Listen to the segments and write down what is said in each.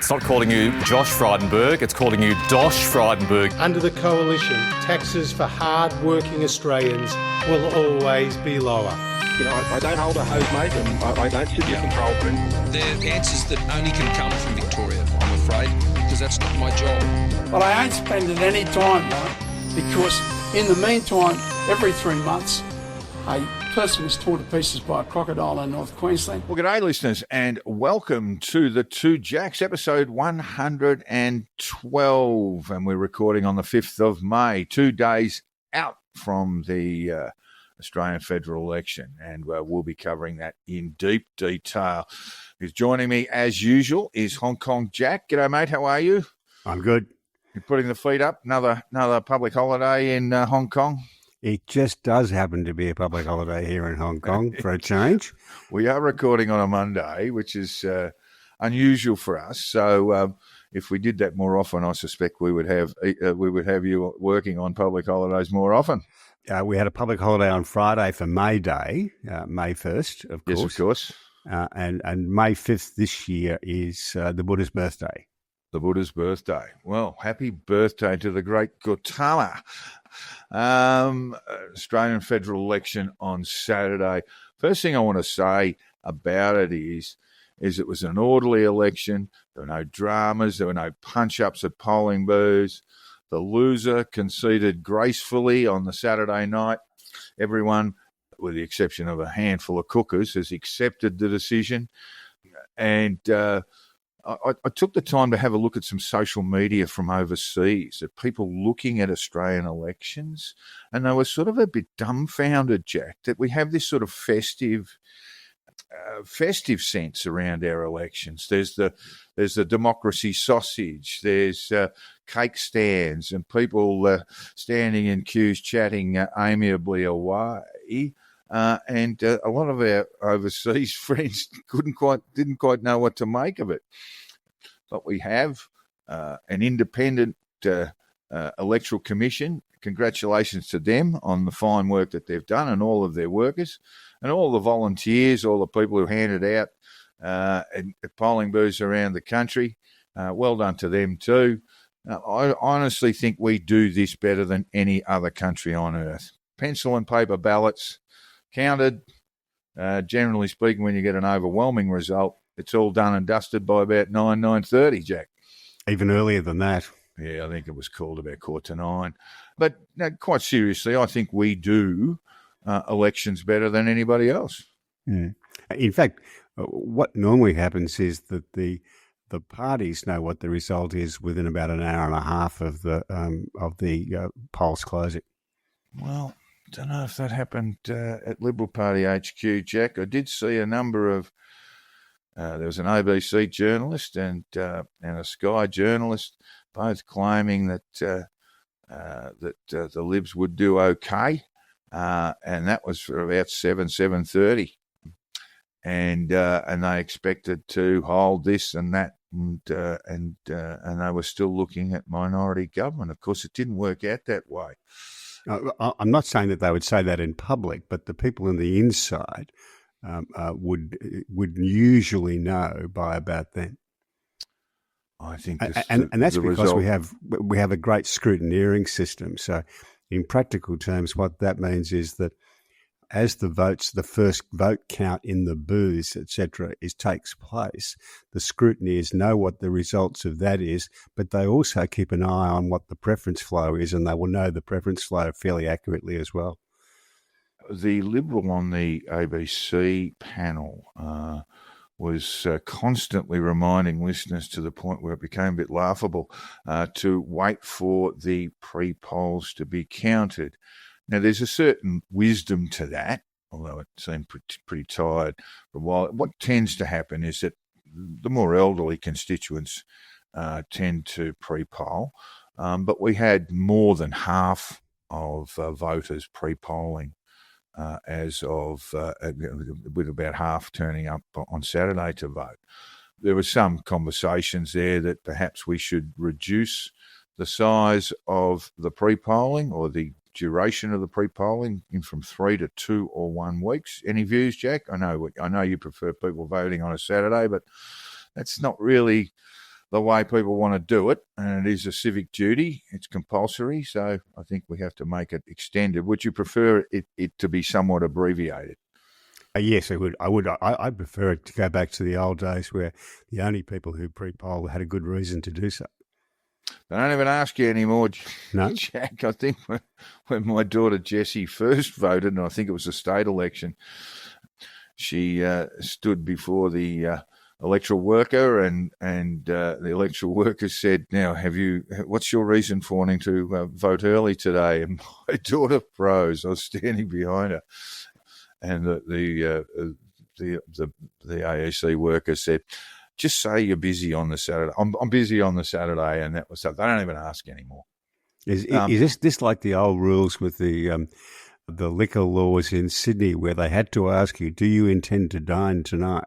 It's not calling you Josh Frydenberg, it's calling you Dosh Frydenberg. Under the coalition, taxes for hard-working Australians will always be lower. You know, I don't hold a hose, mate, and I don't sit in the control room. They're answers that only can come from Victoria, I'm afraid, because that's not my job. But I ain't spending any time, though, because in the meantime, every 3 months, a person was torn to pieces by a crocodile in North Queensland. Well, g'day, listeners, and welcome to the Two Jacks, episode 112, and we're recording on the 5th of May, 2 days out from the Australian federal election, and we'll be covering that in deep detail. Who's joining me, as usual, is Hong Kong Jack. G'day, mate, how are you? I'm good. You're putting the feet up, another public holiday in Hong Kong? It just does happen to be a public holiday here in Hong Kong for a change. We are recording on a Monday, which is unusual for us. So if we did that more often, I suspect we would have you working on public holidays more often. We had a public holiday on Friday for May Day, May 1st, of course. Yes, of course. And May 5th this year is the Buddha's birthday. The Buddha's birthday. Well, happy birthday to the great Gautama. Australian federal election on Saturday. First thing I want to say about it is it was an orderly election. There were no dramas. There were no punch-ups at polling booths. The loser conceded gracefully on the Saturday night. Everyone, with the exception of a handful of cookers, has accepted the decision. And I took the time to have a look at some social media from overseas, of people looking at Australian elections, and they were sort of a bit dumbfounded, Jack, that we have this sort of festive sense around our elections. There's the democracy sausage, there's cake stands, and people standing in queues chatting amiably away. And a lot of our overseas friends didn't quite know what to make of it. But we have an independent electoral commission. Congratulations to them on the fine work that they've done, and all of their workers, and all the volunteers, all the people who handed out at polling booths around the country. Well done to them too. I honestly think we do this better than any other country on earth. Pencil and paper ballots counted. Generally speaking, when you get an overwhelming result, it's all done and dusted by about 9:30, Jack. Even earlier than that. Yeah, I think it was called about 9:15. But no, quite seriously, I think we do elections better than anybody else. Mm. In fact, what normally happens is that the parties know what the result is within about an hour and a half of the polls closing. Well, I don't know if that happened at Liberal Party HQ, Jack. I did see a number of there was an ABC journalist and a Sky journalist both claiming that the Libs would do okay, and that was for about 7:30, and they expected to hold this and that, and they were still looking at minority government. Of course, it didn't work out that way. I'm not saying that they would say that in public, but the people on the inside would usually know by about then. I think, and that's because we have a great scrutineering system. So, in practical terms, what that means is that as the first vote count in the booths, etc., takes place, the scrutineers know what the results of that is, but they also keep an eye on what the preference flow is, and they will know the preference flow fairly accurately as well. The Liberal on the ABC panel was constantly reminding listeners, to the point where it became a bit laughable, to wait for the pre-polls to be counted. Now, there's a certain wisdom to that, although it seemed pretty tired for a while. What tends to happen is that the more elderly constituents tend to pre-poll, but we had more than half of voters pre-polling as of with about half turning up on Saturday to vote. There were some conversations there that perhaps we should reduce the size of the pre-polling, or the duration of the pre-polling, in from 3 to 2 or 1 weeks. Any views, Jack? I know you prefer people voting on a Saturday, but that's not really the way people want to do it, and it is a civic duty. It's compulsory, so I think we have to make it extended. Would you prefer it to be somewhat abbreviated? Yes, I would. I prefer it to go back to the old days where the only people who pre-poll had a good reason to do so. They don't even ask you anymore, No? Jack. I think when my daughter Jessie first voted, and I think it was a state election, she stood before the electoral worker, and the electoral worker said, "Now, what's your reason for wanting to vote early today?" And my daughter froze. I was standing behind her, and the AEC worker said, "Just say you're busy on the Saturday." I'm busy on the Saturday, and that was that. They don't even ask anymore. Is this like the old rules with the liquor laws in Sydney, where they had to ask you, "Do you intend to dine tonight?"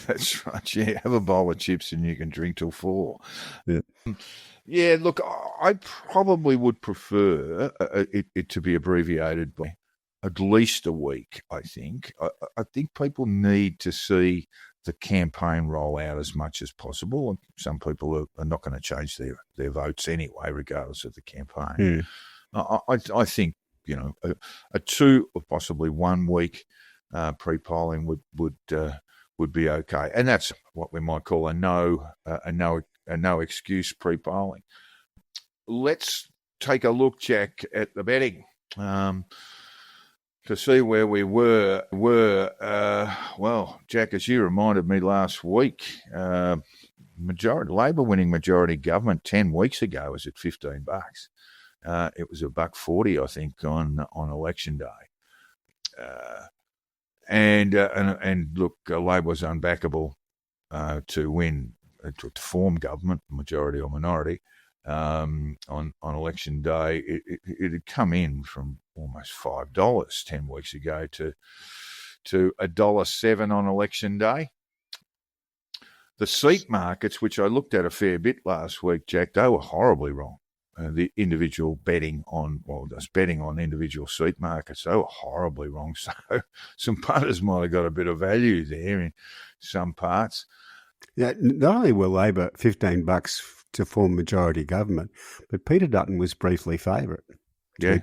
That's right. Yeah, have a bowl of chips and you can drink till 4. Yeah. Yeah. Look, I probably would prefer it to be abbreviated by at least a week. I think. I think people need to see the campaign roll out as much as possible. And some people are not going to change their votes anyway, regardless of the campaign. I think, a 2 or possibly 1 week pre-polling would be okay, and that's what we might call a no excuse pre-polling. Let's take a look, Jack, at the betting to see where we were. Well, Jack, as you reminded me last week, Labor winning majority government 10 weeks ago was at $15. It was $1.40, I think, on election day. And look, Labor was unbackable to win, to form government, majority or minority, on election day. It had come in from almost $5 10 weeks ago to $1.07 on election day. The seat markets, which I looked at a fair bit last week, Jack, they were horribly wrong. The individual betting on individual seat markets, they were horribly wrong. So some punters might have got a bit of value there in some parts. Yeah, not only were Labor $15 to form majority government, but Peter Dutton was briefly favourite. Yeah,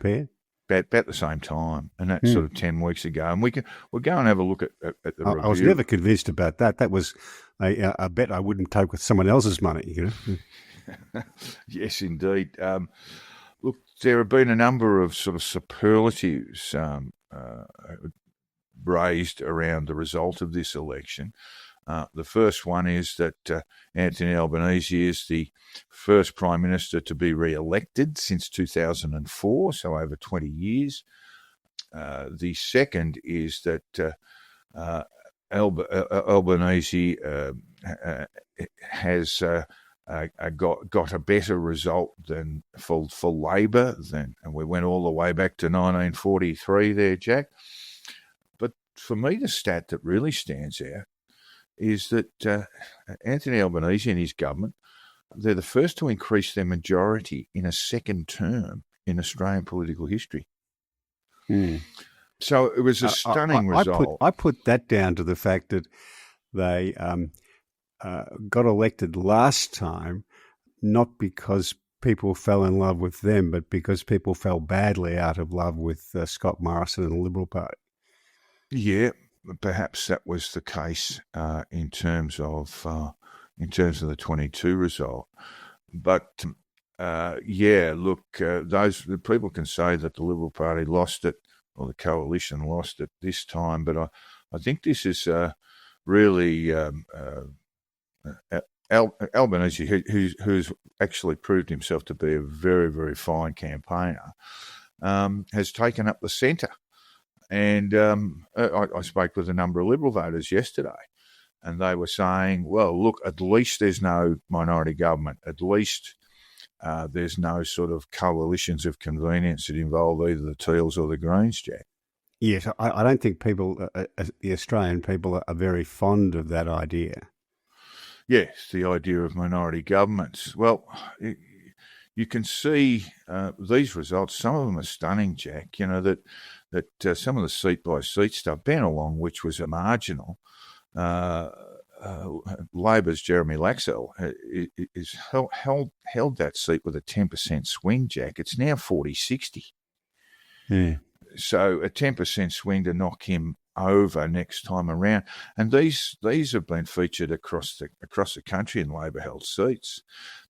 about the same time, and that's sort of 10 weeks ago. And we'll go and have a look at the review. I was never convinced about that. That was a bet I wouldn't take with someone else's money, Yes, indeed. Look, there have been a number of sort of superlatives raised around the result of this election. The first one is that Anthony Albanese is the first Prime Minister to be re-elected since 2004, so over 20 years. The second is that Albanese has got a better result than for Labor, and we went all the way back to 1943 there, Jack. But for me, the stat that really stands out is that Anthony Albanese and his government, they're the first to increase their majority in a second term in Australian political history. So it was a stunning result. I put that down to the fact that they got elected last time, not because people fell in love with them, but because people fell badly out of love with Scott Morrison and the Liberal Party. Yeah, perhaps that was the case in terms of the 22 result. But look, those people can say that the Liberal Party lost it, or the coalition lost it this time. But I think this is really Albanese, who's actually proved himself to be a very, very fine campaigner, has taken up the centre. And I spoke with a number of Liberal voters yesterday, and they were saying, well, look, at least there's no minority government. At least there's no sort of coalitions of convenience that involve either the Teals or the Greens, Jack. Yes, I don't think people, the Australian people, are very fond of that idea. Yes, the idea of minority governments. Well, you can see these results. Some of them are stunning, Jack. You know, that some of the seat-by-seat stuff, Bennelong, which was a marginal, Labor's Jeremy Laxell is held that seat with a 10% swing, Jack. It's now 40-60. Yeah. So a 10% swing to knock him over next time around. And these have been featured across the country in Labor-held seats.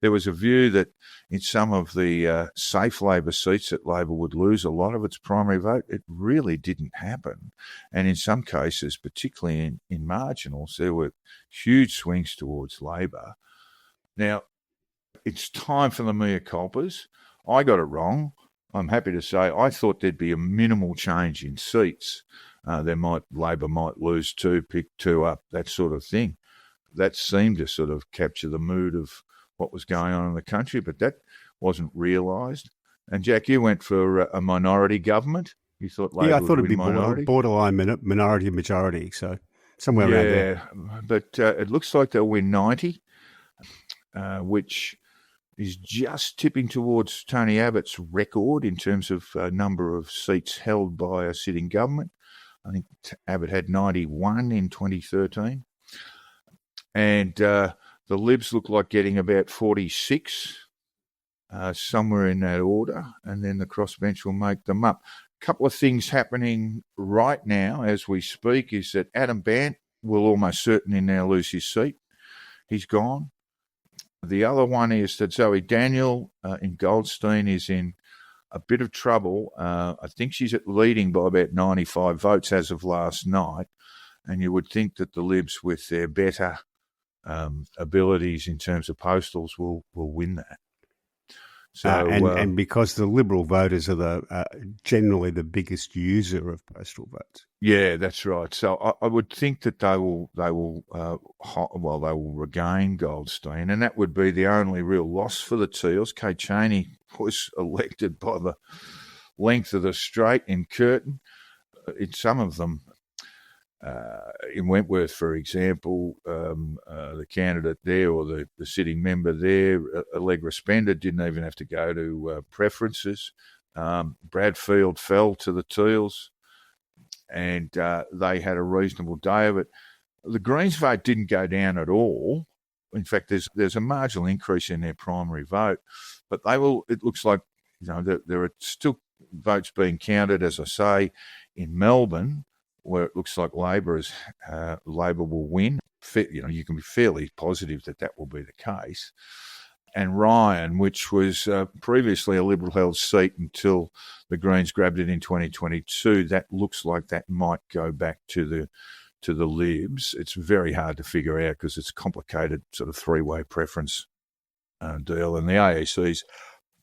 There was a view that in some of the safe Labor seats that Labor would lose a lot of its primary vote. It really didn't happen. And in some cases, particularly in marginals, there were huge swings towards Labor. Now, it's time for the mea culpas. I got it wrong. I'm happy to say I thought there'd be a minimal change in seats. Labor might lose 2, pick 2 up, that sort of thing. That seemed to sort of capture the mood of what was going on in the country, but that wasn't realised. And Jack, you went for a minority government. You thought Labor I thought it'd be minority? borderline minority majority, so somewhere around there. Yeah, but it looks like they'll win 90, which is just tipping towards Tony Abbott's record in terms of number of seats held by a sitting government. I think Abbott had 91 in 2013. And the Libs look like getting about 46, somewhere in that order, and then the crossbench will make them up. A couple of things happening right now as we speak is that Adam Bandt will almost certainly now lose his seat. He's gone. The other one is that Zoe Daniel in Goldstein is in a bit of trouble. I think she's leading by about 95 votes as of last night, and you would think that the Libs, with their better abilities in terms of postals, will win that. So, and because the Liberal voters are generally the biggest user of postal votes. Yeah, that's right. So I would think that they will regain Goldstein, and that would be the only real loss for the Teals. Kate Cheney was elected by the length of the straight in Curtin. In some of them, in Wentworth, for example, the candidate there or the sitting member there, Allegra Spender, didn't even have to go to preferences. Bradfield fell to the Teals, and they had a reasonable day of it. The Greens vote didn't go down at all. In fact, there's a marginal increase in their primary vote, but they will. It looks like there are still votes being counted, as I say, in Melbourne, where it looks like Labor will win. You can be fairly positive that will be the case. And Ryan, which was previously a Liberal-held seat until the Greens grabbed it in 2022, that looks like that might go back to the Libs. It's very hard to figure out because it's a complicated sort of three-way preference deal, and the AEC's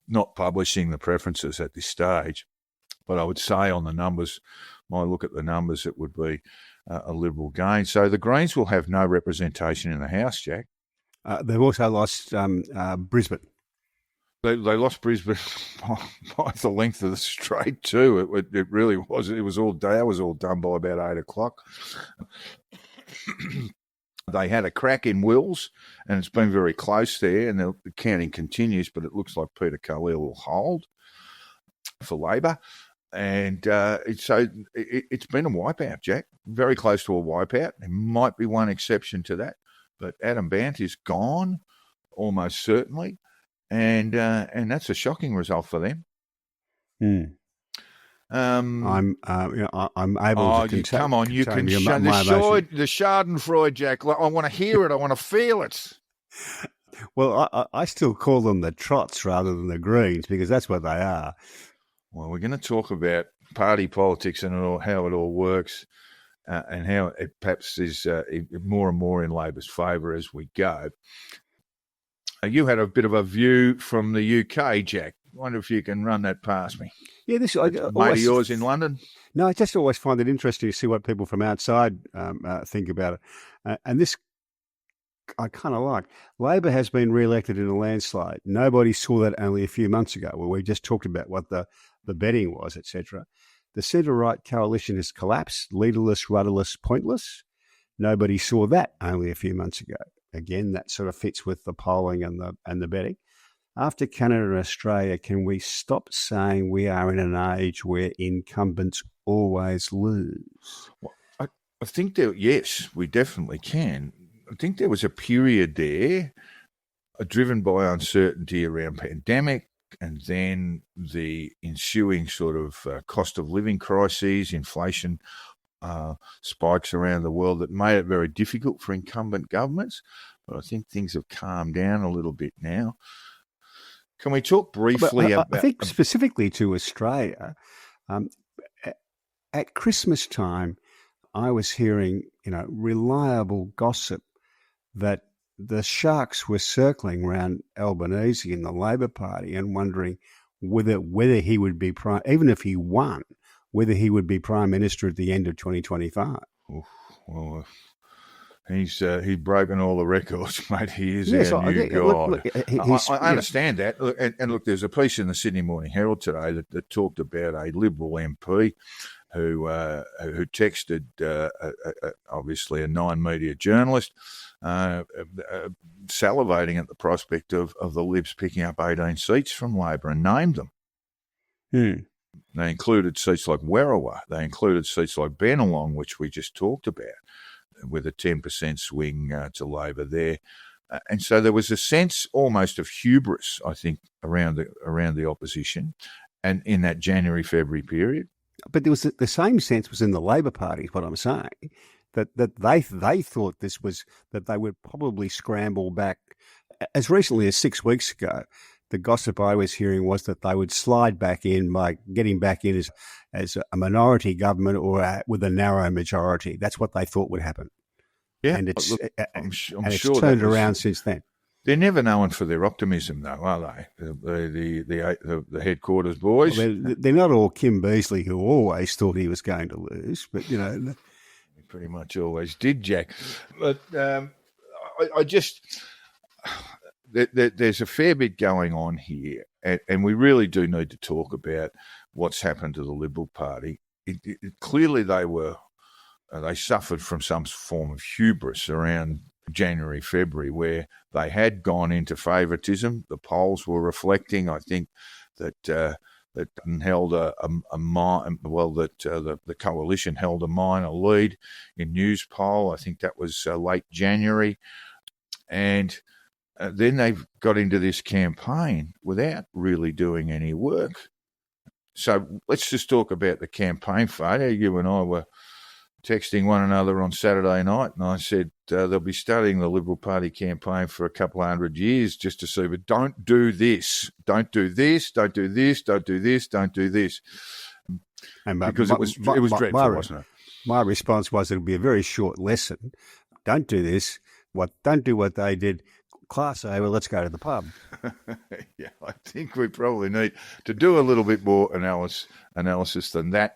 not publishing the preferences at this stage. But I would say on the numbers, my look at the numbers, it would be a Liberal gain. So the Greens will have no representation in the House, Jack. They've also lost Brisbane. They lost Brisbane by the length of the straight too. It really was. It was all day. It was all done by about 8 o'clock. They had a crack in Wills, and it's been very close there, and the counting continues, but it looks like Peter Khalil will hold for Labor. And so it's been a wipeout, Jack, very close to a wipeout. There might be one exception to that, but Adam Bandt is gone, almost certainly, and that's a shocking result for them. I'm able to come on, you can show the Schadenfreude, Jack. I want to hear it. I want to feel it. Well, I still call them the Trots rather than the Greens because that's what they are. Well, we're going to talk about party politics and how it all works and how it perhaps is more and more in Labor's favour as we go. You had a bit of a view from the UK, Jack. I wonder if you can run that past me. Yeah, mate of yours in London? No, I just always find it interesting to see what people from outside think about it. And this I kind of like. Labor has been re-elected in a landslide. Nobody saw that only a few months ago, where we just talked about what the betting was, etc. The centre-right coalition has collapsed, leaderless, rudderless, pointless. Nobody saw that only a few months ago. Again, that sort of fits with the polling and the betting. After Canada and Australia, can we stop saying we are in an age where incumbents always lose? Well, I think that, yes, we definitely can. think there was a period there driven by uncertainty around pandemic, and then the ensuing sort of cost of living crises, inflation spikes around the world that made it very difficult for incumbent governments. But I think things have calmed down a little bit now. Can we talk briefly about... I think specifically to Australia, at Christmas time, I was hearing, reliable gossip that the sharks were circling around Albanese in the Labor Party and wondering whether he would be even if he won, whether he would be Prime Minister at the end of 2025. Well, he's broken all the records, mate. He is our new god. I understand that. And look, there's a piece in the Sydney Morning Herald today that talked about a Liberal MP who texted, obviously a non-media journalist, salivating at the prospect of the Libs picking up 18 seats from Labor, and named them. They included seats like Werriwa. They included seats like Bennelong, which we just talked about, with a 10% swing to Labor there. And so there was a sense almost of hubris, I think, around the opposition, and in that January-February period. But there was the same sense was in the Labor Party, is what I'm saying, that they thought this was that they would probably scramble back. As recently as 6 weeks ago, the gossip I was hearing was that they would slide back in by getting back in as a minority government or with a narrow majority. That's what they thought would happen. Yeah, and it's I'm sure it's turned around since then. They're never known for their optimism, though, are they? The headquarters boys. Well, they're not all Kim Beazley, who always thought he was going to lose, but he pretty much always did, Jack. But I just there's a fair bit going on here, and we really do need to talk about what's happened to the Liberal Party. Clearly, they suffered from some form of hubris around January, February, where they had gone into favouritism. The polls were reflecting, I think, that Dutton held the coalition held a minor lead in News Poll. I think that was late January, and then they got into this campaign without really doing any work. So let's just talk about the campaign failure. You and I were texting one another on Saturday night, and I said they'll be studying the Liberal Party campaign for a couple of 100 years just to see, but don't do this, don't do this, don't do this, don't do this, don't do this. Because it was dreadful, wasn't it? My response was it'll be a very short lesson. Don't do this. Don't do what they did. Class A, well, let's go to the pub. Yeah, I think we probably need to do a little bit more analysis than that.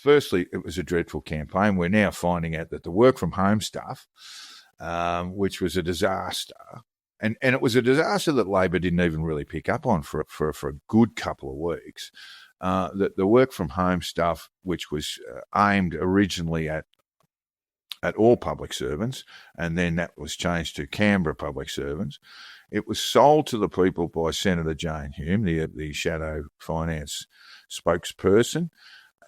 Firstly, it was a dreadful campaign. We're now finding out that the work from home stuff, which was a disaster, and it was a disaster that Labor didn't even really pick up on for a good couple of weeks. That the work from home stuff, which was aimed originally at all public servants, and then that was changed to Canberra public servants. It was sold to the people by Senator Jane Hume, the shadow finance spokesperson.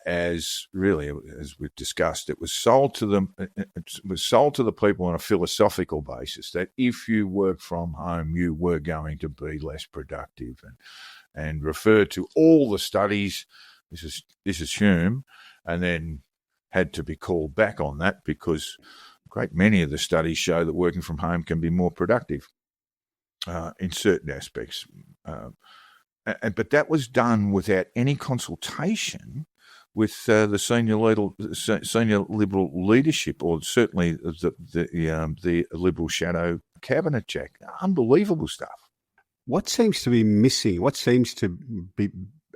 As we've discussed, it was sold to them. It was sold to the people on a philosophical basis that if you work from home, you were going to be less productive, and referred to all the studies. This is Hume, and then had to be called back on that because a great many of the studies show that working from home can be more productive in certain aspects. But that was done without any consultation with the senior Liberal leadership, or certainly the Liberal shadow cabinet, Jack. Unbelievable stuff. What seems to be missing,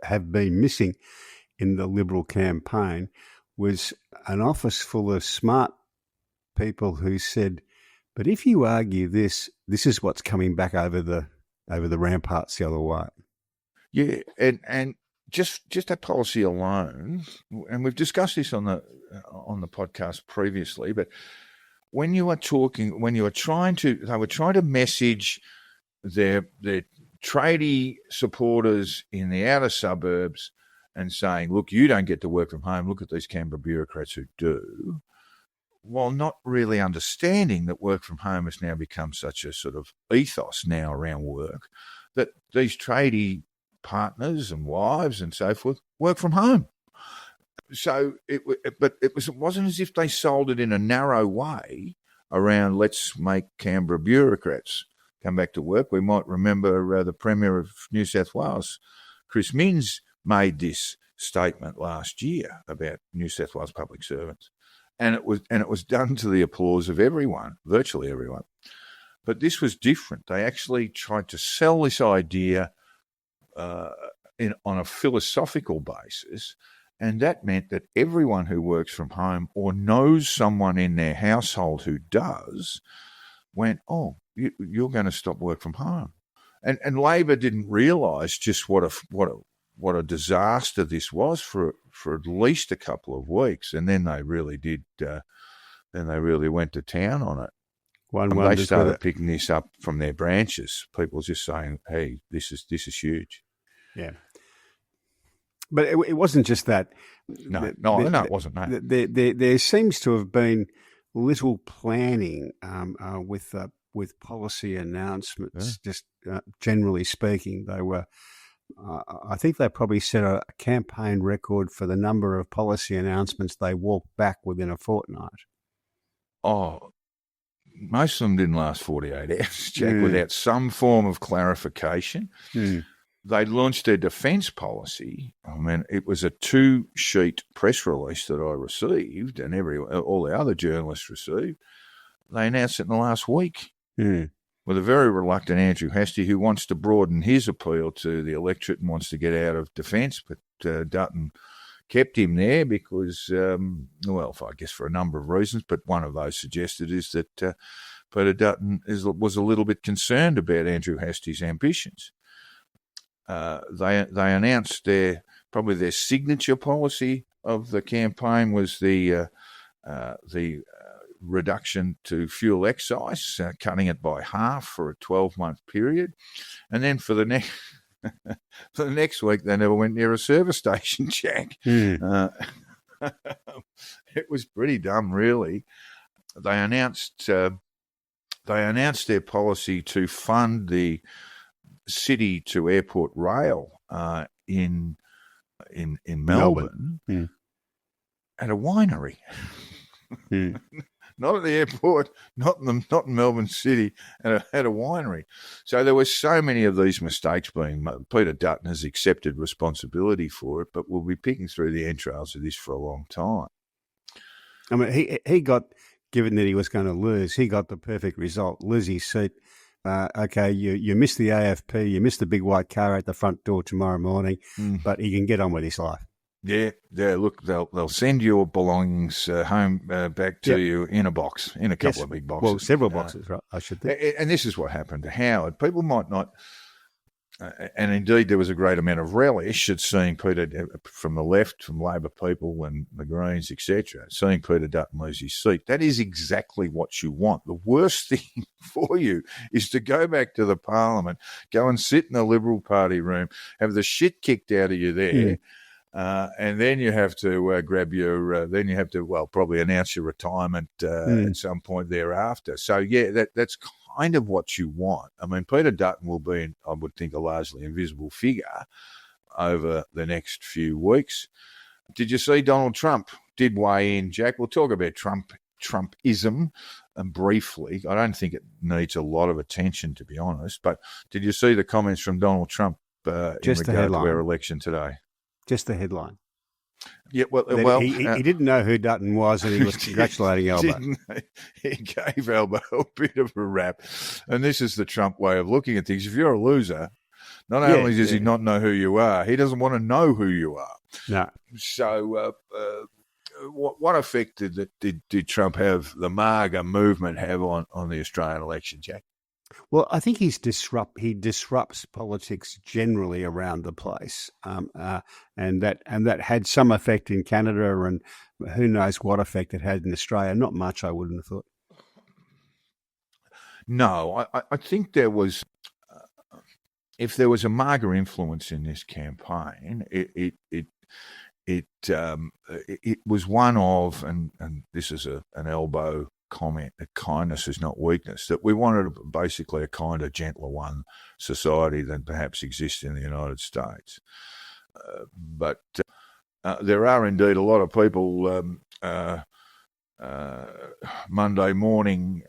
have been missing in the Liberal campaign was an office full of smart people who said, but if you argue this is what's coming back over the ramparts the other way. Yeah, and just that policy alone, and we've discussed this on the podcast previously, but they were trying to message their tradie supporters in the outer suburbs and saying, look, you don't get to work from home. Look at these Canberra bureaucrats who do. while not really understanding that work from home has now become such a sort of ethos now around work, that these tradie partners and wives and so forth work from home. So it wasn't as if they sold it in a narrow way around let's make Canberra bureaucrats come back to work. We might remember the Premier of New South Wales, Chris Minns, made this statement last year about New South Wales public servants, and it was done to the applause of everyone, virtually everyone. But this was different. They actually tried to sell this idea on a philosophical basis, and that meant that everyone who works from home or knows someone in their household who does went, oh, you're going to stop work from home. And Labor didn't realise just what a disaster this was for at least a couple of weeks, and then they really did. Then they really went to town on it. They started picking this up from their branches. People just saying, "Hey, this is huge." Yeah, but it wasn't just that. No, it wasn't. No. There seems to have been little planning with policy announcements. Yeah. Just generally speaking, they were. I think they probably set a campaign record for the number of policy announcements they walked back within a fortnight. Oh, most of them didn't last 48 hours, Jack, without some form of clarification. They launched their defence policy. I mean, it was a 2-sheet press release that I received and all the other journalists received. They announced it in the last week. With a very reluctant Andrew Hastie, who wants to broaden his appeal to the electorate and wants to get out of defence, but Dutton kept him there because, I guess for a number of reasons, but one of those suggested is that Peter Dutton was a little bit concerned about Andrew Hastie's ambitions. They announced their signature policy of the campaign was the reduction to fuel excise, cutting it by half for a 12-month period, and then for the next week they never went near a service station, Jack. It was pretty dumb, really. They announced their policy to fund the city to airport rail in Melbourne. At a winery. Not at the airport, not in Melbourne City, at a winery. So there were so many of these mistakes being made. Peter Dutton has accepted responsibility for it, but we'll be picking through the entrails of this for a long time. I mean, he got, given that he was going to lose, he got the perfect result. Lose his seat. Okay, you missed the AFP, you missed the big white car at the front door tomorrow morning, but he can get on with his life. Yeah. Look, they'll send your belongings home back to you in a box, in a couple of big boxes. Well, several boxes, right? I should think. And this is what happened to Howard. People might not, and indeed there was a great amount of relish at seeing Peter from the left, from Labor people and the Greens, etc., seeing Peter Dutton lose his seat. That is exactly what you want. The worst thing for you is to go back to the Parliament, go and sit in the Liberal Party room, have the shit kicked out of you there. And then you have to grab your. Then you have to probably announce your retirement at some point thereafter. So yeah, that's kind of what you want. I mean, Peter Dutton will be, I would think, a largely invisible figure over the next few weeks. Did you see Donald Trump did weigh in, Jack? We'll talk about Trumpism briefly. I don't think it needs a lot of attention, to be honest. But did you see the comments from Donald Trump in regard to our election today? Just the headline. Yeah, he didn't know who Dutton was, and he was congratulating Albo. He gave Albo a bit of a rap, and this is the Trump way of looking at things. If you're a loser, not only does he not know who you are, he doesn't want to know who you are. No. So, what effect did Trump have? The MAGA movement have on the Australian election, Jack? Well, I think he disrupts politics generally around the place, and that had some effect in Canada, and who knows what effect it had in Australia. Not much, I wouldn't have thought. No, I think there was, if there was a MAGA influence in this campaign, it was one of, and this is an elbow comment, that kindness is not weakness, that we wanted basically a kinder, gentler one society than perhaps exists in the United States. But there are indeed a lot of people Monday morning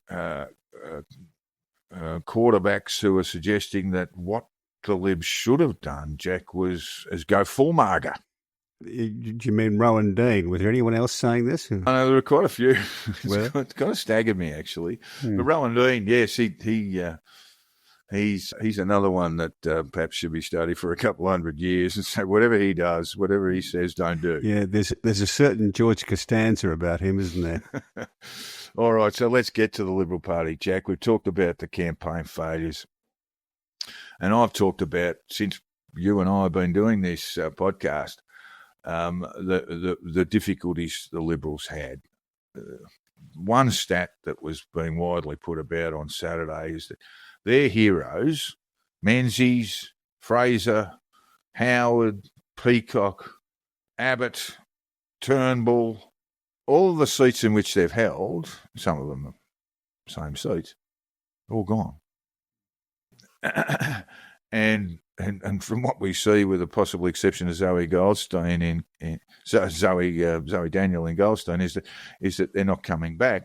quarterbacks who are suggesting that what the Libs should have done, Jack, was go full MAGA. Do you mean Rowan Dean? Was there anyone else saying this? I know there were quite a few. It's kind of staggered me, actually. But Rowan Dean, yes, he's another one that perhaps should be studied for a couple of 100 years, and so whatever he does, whatever he says, don't do. Yeah, there's a certain George Costanza about him, isn't there? All right, so let's get to the Liberal Party, Jack. We've talked about the campaign failures, and I've talked about, since you and I have been doing this podcast, the difficulties the Liberals had. One stat that was being widely put about on Saturday is that their heroes, Menzies, Fraser, Howard, Peacock, Abbott, Turnbull, all the seats in which they've held, some of them are same seats, all gone. And from what we see, with the possible exception of Zoe Goldstein Zoe Daniel in Goldstein, is that they're not coming back.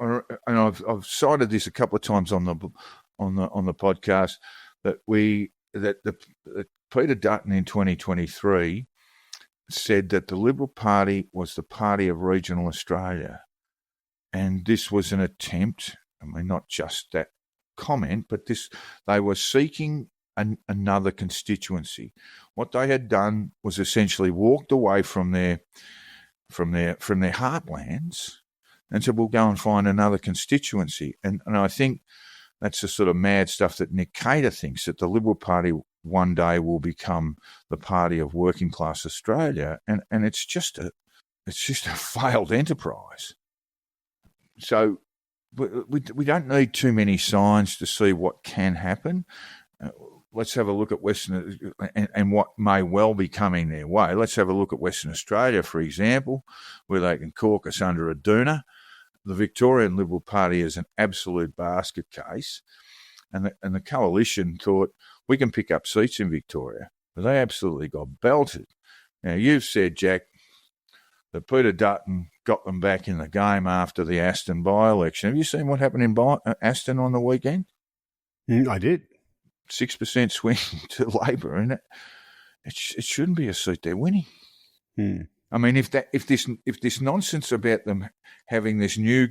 And I've cited this a couple of times on the podcast that Peter Dutton in 2023 said that the Liberal Party was the party of regional Australia, and this was an attempt. I mean, not just that comment, but they were seeking another constituency. What they had done was essentially walked away from their heartlands and said, we'll go and find another constituency. And I think that's the sort of mad stuff that Nick Cater thinks, that the Liberal Party one day will become the party of working class Australia, and it's just a failed enterprise. So we don't need too many signs to see what can happen. Let's have a look at Western and what may well be coming their way. Let's have a look at Western Australia, for example, where they can caucus under a doona. The Victorian Liberal Party is an absolute basket case, and the coalition thought, we can pick up seats in Victoria, but they absolutely got belted. Now, you've said, Jack, that Peter Dutton got them back in the game after the Aston by-election. Have you seen what happened in Aston on the weekend? I did. 6% swing to Labor, and it shouldn't be a seat they're winning. I mean, if this nonsense about them having this new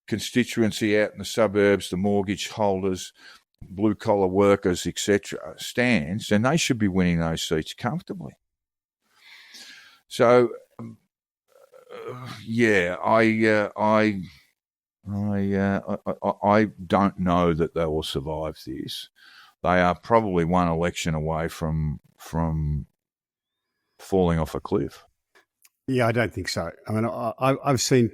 constituency out in the suburbs, the mortgage holders, blue collar workers, etc., stands, then they should be winning those seats comfortably. So, I don't know that they will survive this. They are probably one election away from falling off a cliff. Yeah, I don't think so. I mean, I've seen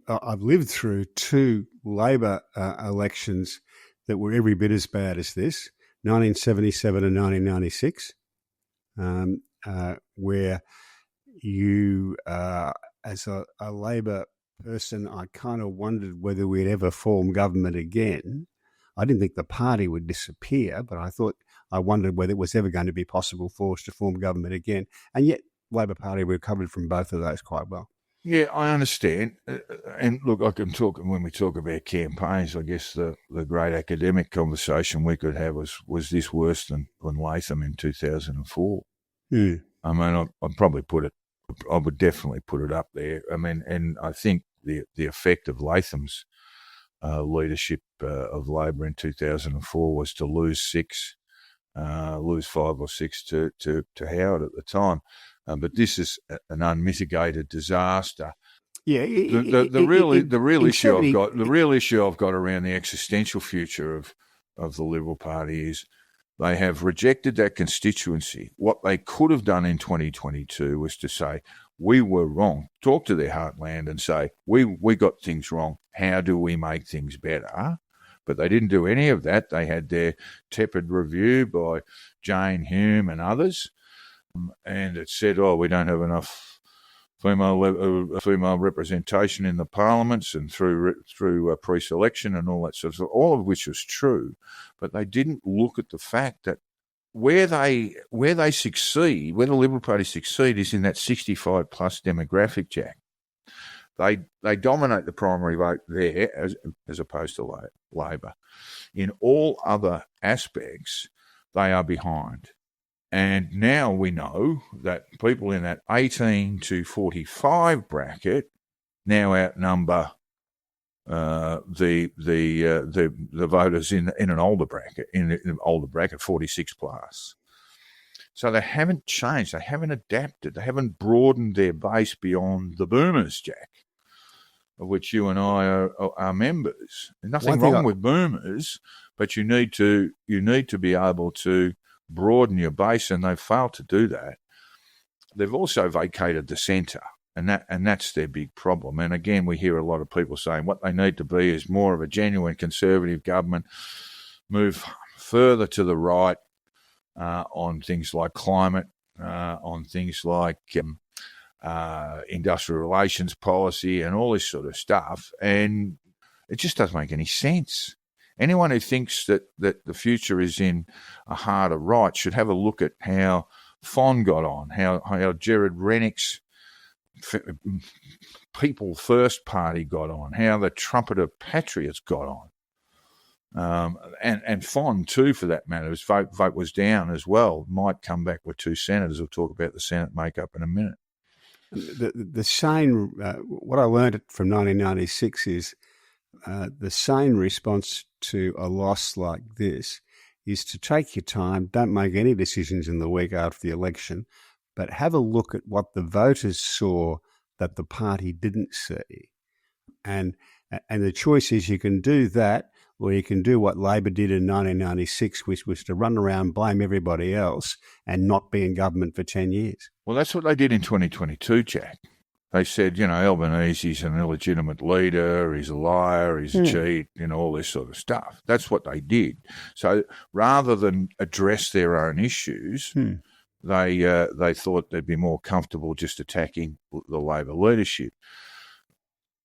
I've lived through two Labor elections that were every bit as bad as this, 1977 and 1996, where you, as a Labor person, I kind of wondered whether we'd ever form government again. I didn't think the party would disappear, but I wondered whether it was ever going to be possible for us to form government again. And yet, Labor Party recovered from both of those quite well. Yeah, I understand. And look, I can talk, when we talk about campaigns, I guess the great academic conversation we could have was this worse than Latham in 2004? I mean, I would definitely put it up there. I mean, and I think the effect of Latham's leadership of Labor in 2004 was to lose 5 or 6 to Howard at the time. But this is an unmitigated disaster. Yeah, the real issue I've got around the existential future of the Liberal Party is they have rejected that constituency. What they could have done in 2022 was to say, we were wrong. Talk to their heartland and say, we got things wrong. How do we make things better? But they didn't do any of that. They had their tepid review by Jane Hume and others. and it said, we don't have enough female representation in the parliaments and through pre-selection and all that sort of stuff, all of which was true, but they didn't look at the fact that where they succeed, where the Liberal Party succeed, is in that 65 plus demographic, Jack. They dominate the primary vote there as opposed to Labor. In all other aspects, they are behind. And now we know that people in that 18 to 45 bracket now outnumber the voters in an older bracket, in an older bracket, 46 plus. So they haven't changed, they haven't adapted, they haven't broadened their base beyond the boomers, Jack, of which you and I are members. There's nothing wrong with boomers, but you need to be able to broaden your base, and they've failed to do that. They've also vacated the centre, and that's their big problem. And again, we hear a lot of people saying what they need to be is more of a genuine conservative government, move further to the right on things like climate, on things like industrial relations policy and all this sort of stuff. And it just doesn't make any sense. Anyone who thinks that the future is in a harder right should have a look at how Fon got on, how Gerard Rennick's People First Party got on, how the Trumpeter Patriots got on. And Fon, too, for that matter, his vote was down as well. Might come back with two senators. We'll talk about the Senate makeup in a minute. The sane, what I learned from 1996 is the sane response to a loss like this is to take your time, don't make any decisions in the week after the election, but have a look at what the voters saw that the party didn't see. And the choice is you can do that, or you can do what Labor did in 1996, which was to run around, blame everybody else and not be in government for 10 years. Well, that's what they did in 2022, Jack. They said, Albanese's an illegitimate leader, he's a liar, he's a cheat, all this sort of stuff. That's what they did. So rather than address their own issues, they thought they'd be more comfortable just attacking the Labor leadership.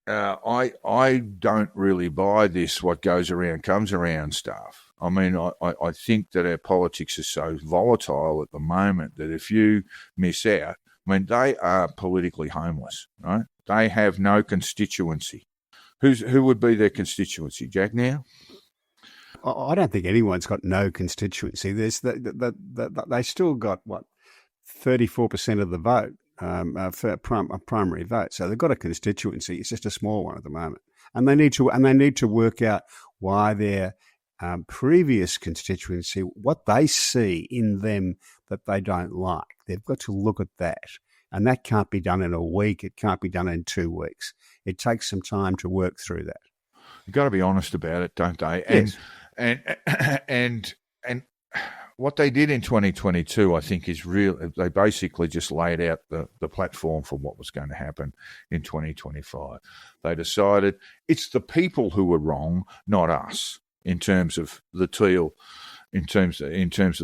I don't really buy this what goes around comes around stuff. I mean, I think that our politics is so volatile at the moment that if you miss out, they are politically homeless, right? They have no constituency. Who would be their constituency, Jack, now? I don't think anyone's got no constituency. There's they still got, 34% of the vote, for a primary vote. So they've got a constituency. It's just a small one at the moment. And they need to work out why their previous constituency, what they see in them that they don't like. They've got to look at that. And that can't be done in a week. It can't be done in 2 weeks. It takes some time to work through that. You've got to be honest about it, don't they? Yes. And what they did in 2022, I think, is real. They basically just laid out the platform for what was going to happen in 2025. They decided it's the people who were wrong, not us, in terms of the Teal, in terms of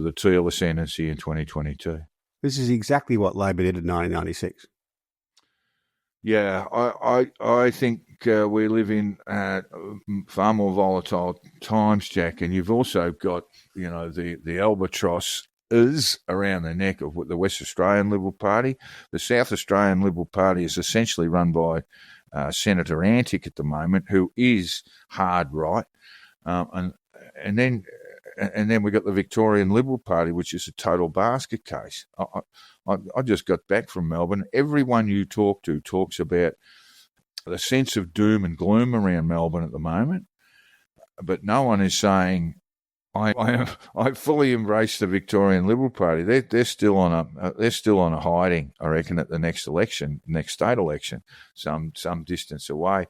the Teal ascendancy in 2022. This is exactly what Labor did in 1996. Yeah, I think we live in far more volatile times, Jack, and you've also got, the albatross is around the neck of the West Australian Liberal Party. The South Australian Liberal Party is essentially run by Senator Antic at the moment, who is hard right, and then we've got the Victorian Liberal Party, which is a total basket case. I just got back from Melbourne. Everyone you talk to talks about the sense of doom and gloom around Melbourne at the moment, but no one is saying, I fully embrace the Victorian Liberal Party. They're still on a hiding, I reckon, at the next state election, some distance away.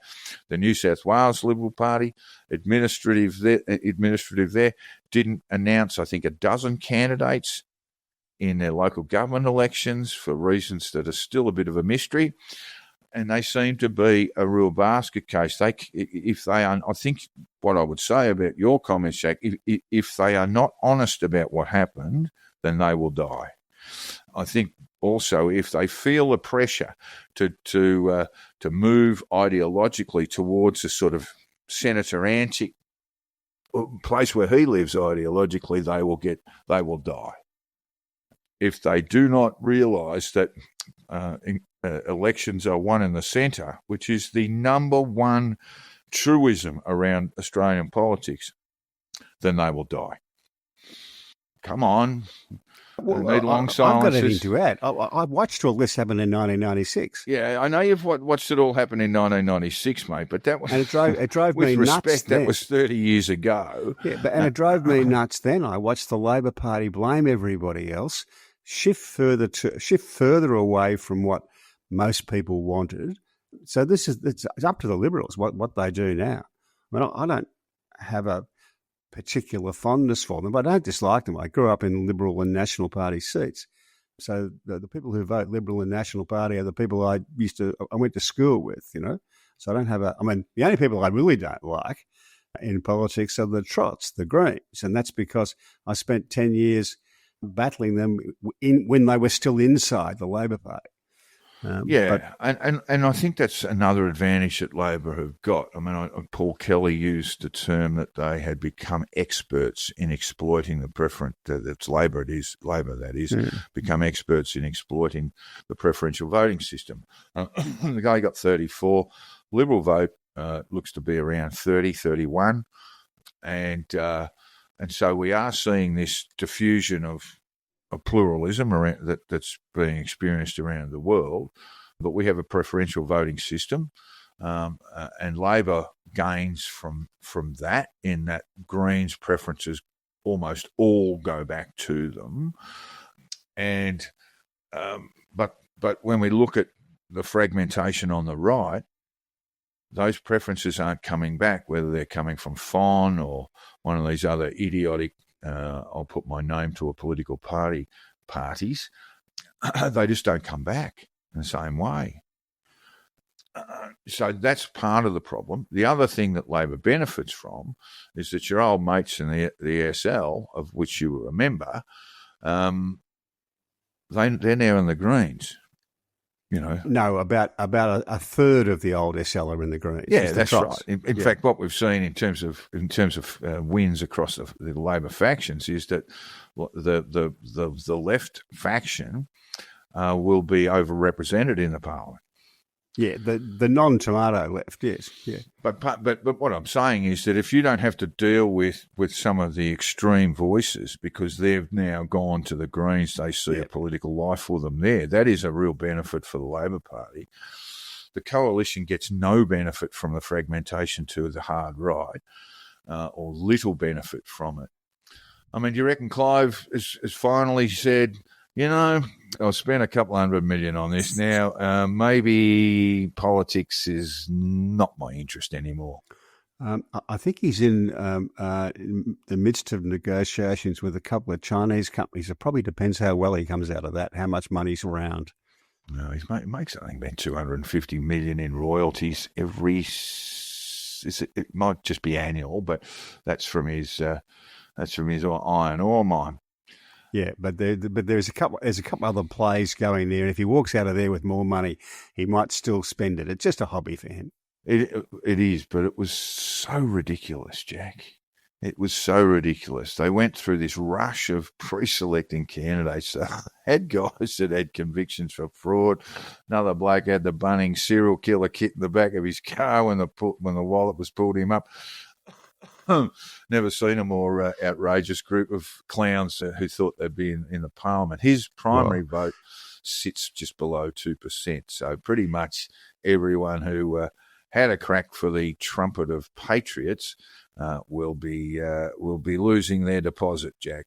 The New South Wales Liberal Party, administrative there, didn't announce, I think, a dozen candidates in their local government elections for reasons that are still a bit of a mystery. And they seem to be a real basket case. I think what I would say about your comments, Jack, if they are not honest about what happened, then they will die. I think also if they feel the pressure to move ideologically towards a sort of Senator Antic place where he lives ideologically, they will die. If they do not realise that elections are won in the centre, which is the number one truism around Australian politics, then they will die. Come on. Well, need long I've got silences. anything to add. I watched all this happen in 1996. Yeah, I know you've watched it all happen in 1996, mate, but that was... And it drove with me respect, nuts then. that was 30 years ago. Yeah, and it drove me nuts then. I watched the Labor Party blame everybody else, shift further away from what most people wanted. So it's up to the Liberals what they do now. I mean, I don't have a particular fondness for them, but I don't dislike them. I grew up in Liberal and National Party seats. So the people who vote Liberal and National Party are the people I went to school with, you know. So I don't have the only people I really don't like in politics are the Trots, the Greens. And that's because I spent 10 years battling them when they were still inside the Labor Party. And I think that's another advantage that Labor have got. I mean, Paul Kelly used the term that they had become experts in exploiting the preference. That's Labor. It is Labor. That is become experts in exploiting the preferential voting system. The guy got 34. Liberal vote looks to be around 30, 31, and so we are seeing this diffusion of pluralism that's being experienced around the world, but we have a preferential voting system, and Labor gains from that in that Greens' preferences almost all go back to them, and but when we look at the fragmentation on the right, those preferences aren't coming back, whether they're coming from FON or one of these other idiotic I'll put my name to a political parties, they just don't come back in the same way. So that's part of the problem. The other thing that Labor benefits from is that your old mates in the ESL, of which you were a member, they're now in the Greens. You know, no, about a third of the old SL are in the Greens. Yeah, that's right. In fact, what we've seen in terms of wins across the Labor factions is that the left faction will be overrepresented in the parliament. Yeah, the non-tomato left, yes, yeah. But what I'm saying is that if you don't have to deal with some of the extreme voices because they've now gone to the Greens, they see a political life for them there. That is a real benefit for the Labor Party. The coalition gets no benefit from the fragmentation to the hard right, or little benefit from it. I mean, do you reckon Clive has finally said, you know, I've spent a couple $100 million on this now. Maybe politics is not my interest anymore. I think he's in the midst of negotiations with a couple of Chinese companies. It probably depends how well he comes out of that, how much money's around. No, he makes something about $250 million in royalties every. It might just be annual, but that's from his iron ore mine. Yeah, but there's a couple other plays going there, and if he walks out of there with more money, he might still spend it. It's just a hobby for him. It is, but it was so ridiculous, Jack. It was so ridiculous. They went through this rush of pre-selecting candidates. They had guys that had convictions for fraud. Another bloke had the Bunnings serial killer kit in the back of his car when the wallet was pulled him up. Never seen a more outrageous group of clowns who thought they'd be in the parliament. His primary vote sits just below 2%. So pretty much everyone who had a crack for the trumpet of patriots will be losing their deposit, Jack.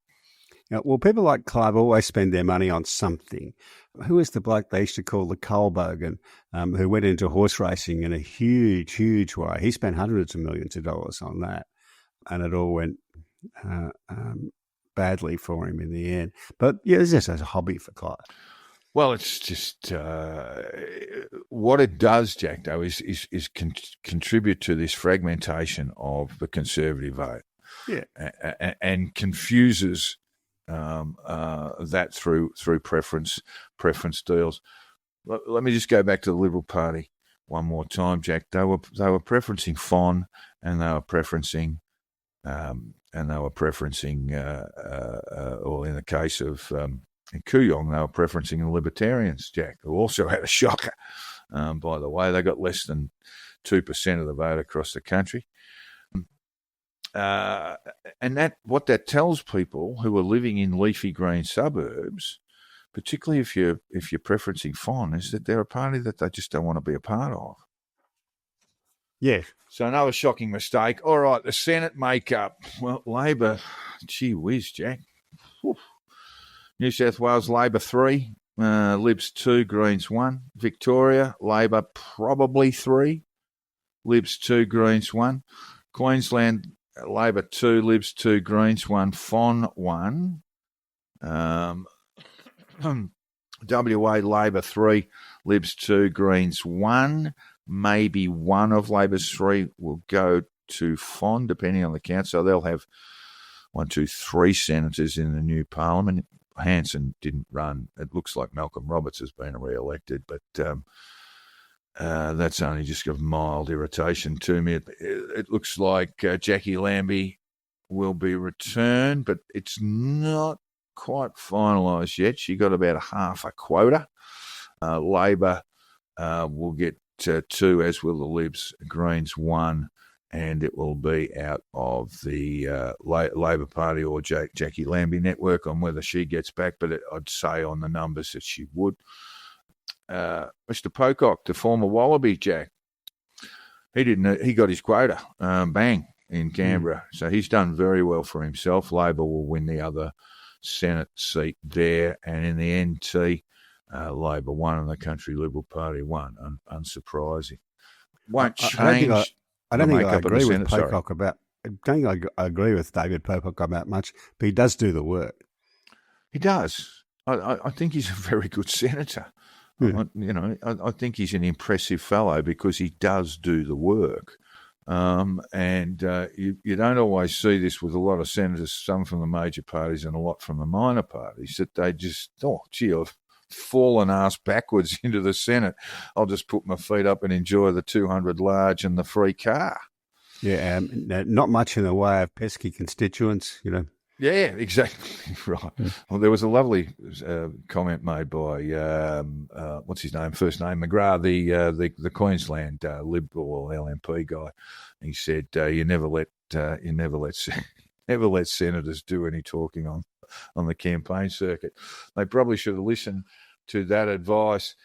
Now, well, people like Clive always spend their money on something. Who is the bloke they used to call the Colbogan, who went into horse racing in a huge, huge way? He spent hundreds of millions of dollars on that. And it all went badly for him in the end. But yeah, it's just a hobby for Clive. Well, it's just what it does, Jack, though, is contribute to this fragmentation of the Conservative vote. Yeah, and confuses that through preference deals. Let me just go back to the Liberal Party one more time, Jack. They were preferencing Fon, and they were preferencing or in the case of in Kooyong, they were preferencing the Libertarians, Jack, who also had a shocker. By the way, they got less than 2% of the vote across the country. And what that tells people who are living in leafy green suburbs, particularly if you're preferencing Fon, is that they're a party that they just don't want to be a part of. Yeah. So another shocking mistake. All right, the Senate makeup. Well, Labor, gee whiz, Jack. Whew. New South Wales, Labor 3, Libs 2, Greens 1. Victoria, Labor probably 3, Libs 2, Greens 1. Queensland, Labor 2, Libs 2, Greens 1, Fon 1. WA, Labor 3, Libs 2, Greens 1. Maybe one of Labor's 3 will go to Fon, depending on the count. So they'll have 1, 2, 3 senators in the new parliament. Hanson didn't run. It looks like Malcolm Roberts has been re-elected, but that's only just a mild irritation to me. It looks like Jackie Lambie will be returned, but it's not quite finalised yet. She got about half a quota. Labor will get 2, as will the Libs. Greens 1, and it will be out of the Labor Party or Jackie Lambie network on whether she gets back, but I'd say on the numbers that she would. Mr. Pocock, the former Wallaby, Jack, he got his quota, bang, in Canberra. So he's done very well for himself. Labor will win the other Senate seat there, and in the NT, Labor won and the Country Liberal Party won. Unsurprising. Won't change. I don't think I agree with Pocock about. I don't think I agree with David Pocock about much, but he does do the work. He does. I think he's a very good senator. Yeah. I think he's an impressive fellow because he does do the work. And you don't always see this with a lot of senators, some from the major parties and a lot from the minor parties, that they just, I've fallen ass backwards into the Senate. I'll just put my feet up and enjoy the 200 large and the free car. Yeah, not much in the way of pesky constituents, Yeah, exactly right. Well, there was a lovely comment made by what's his name? First name McGrath, the Queensland Liberal LNP guy. He said, "You never let senators do any talking on the campaign circuit." They probably should have listened to that advice.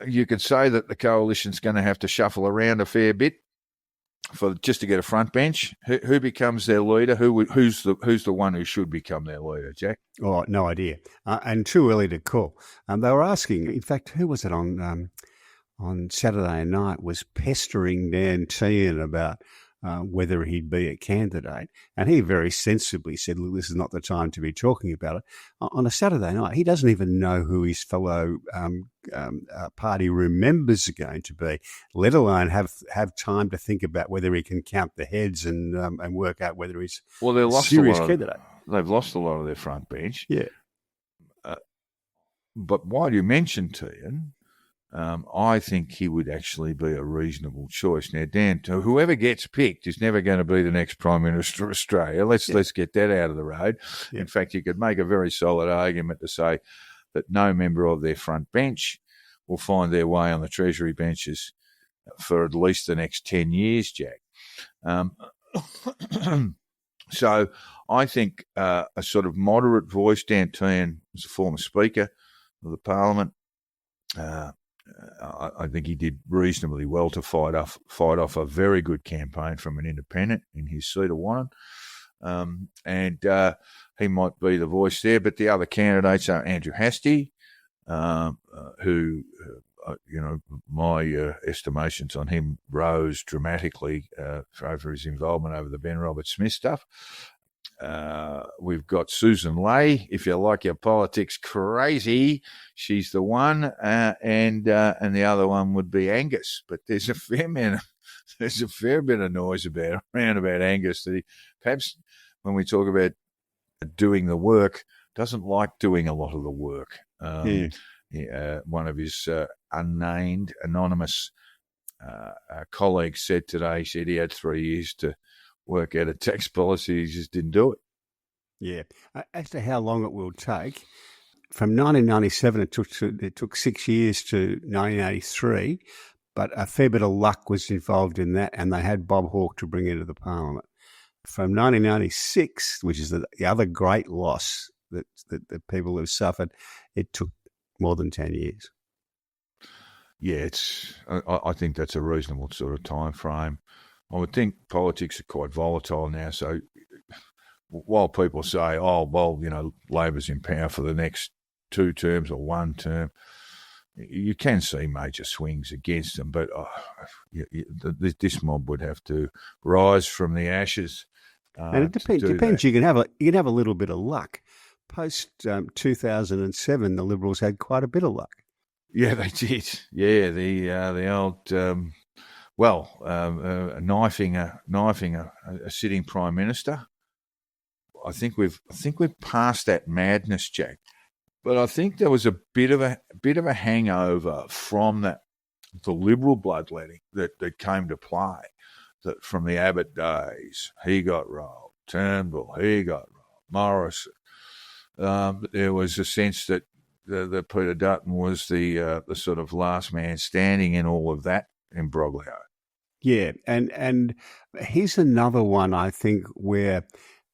You could say that the coalition's going to have to shuffle around a fair bit just to get a front bench. Who becomes their leader? Who's the one who should become their leader, Jack? Oh, no idea, and too early to call. They were asking. In fact, who was it on Saturday night was pestering Dan Tehan about whether he'd be a candidate, and he very sensibly said, "Look, this is not the time to be talking about it." On a Saturday night, he doesn't even know who his fellow party room members are going to be, let alone have time to think about whether he can count the heads and work out whether he's a serious candidate. They've lost a lot of their front bench. Yeah. But while you mentioned Tehan, I think he would actually be a reasonable choice. Now, Dan, whoever gets picked is never going to be the next Prime Minister of Australia. Let's get that out of the road. Yeah. In fact, you could make a very solid argument to say that no member of their front bench will find their way on the Treasury benches for at least the next 10 years, Jack. So I think a sort of moderate voice, Dan Tehan was a former Speaker of the Parliament. I think he did reasonably well to fight off a very good campaign from an independent in his seat of Wannon. And he might be the voice there. But the other candidates are Andrew Hastie, who, my estimations on him rose dramatically over his involvement over the Ben Roberts-Smith stuff. We've got Susan Ley, if you like your politics crazy, she's the one, and the other one would be Angus. But there's a fair bit of noise around about Angus. That perhaps when we talk about doing the work doesn't like doing a lot of the work. One of his unnamed, anonymous colleagues said today, he had 3 years to work out a tax policy. He just didn't do it. Yeah. As to how long it will take, from 1997 it took 6 years to 1983, but a fair bit of luck was involved in that, and they had Bob Hawke to bring into the Parliament. From 1996, which is the other great loss that people have suffered, it took more than 10 years. Yeah, I think that's a reasonable sort of time frame. I would think politics are quite volatile now, so while people say, oh, well, Labor's in power for the next 2 terms or 1 term, you can see major swings against them, but this mob would have to rise from the ashes. And it depends. You can have a little bit of luck. Post 2007, the Liberals had quite a bit of luck. Yeah, they did. Yeah, the old knifing a sitting prime minister. I think we've passed that madness, Jack. But I think there was a bit of a hangover from the Liberal bloodletting that came to play. That from the Abbott days, he got rolled. Turnbull, he got rolled. Morrison. There was a sense that Peter Dutton was the sort of last man standing in all of that imbroglio. Yeah, and here's another one, I think, where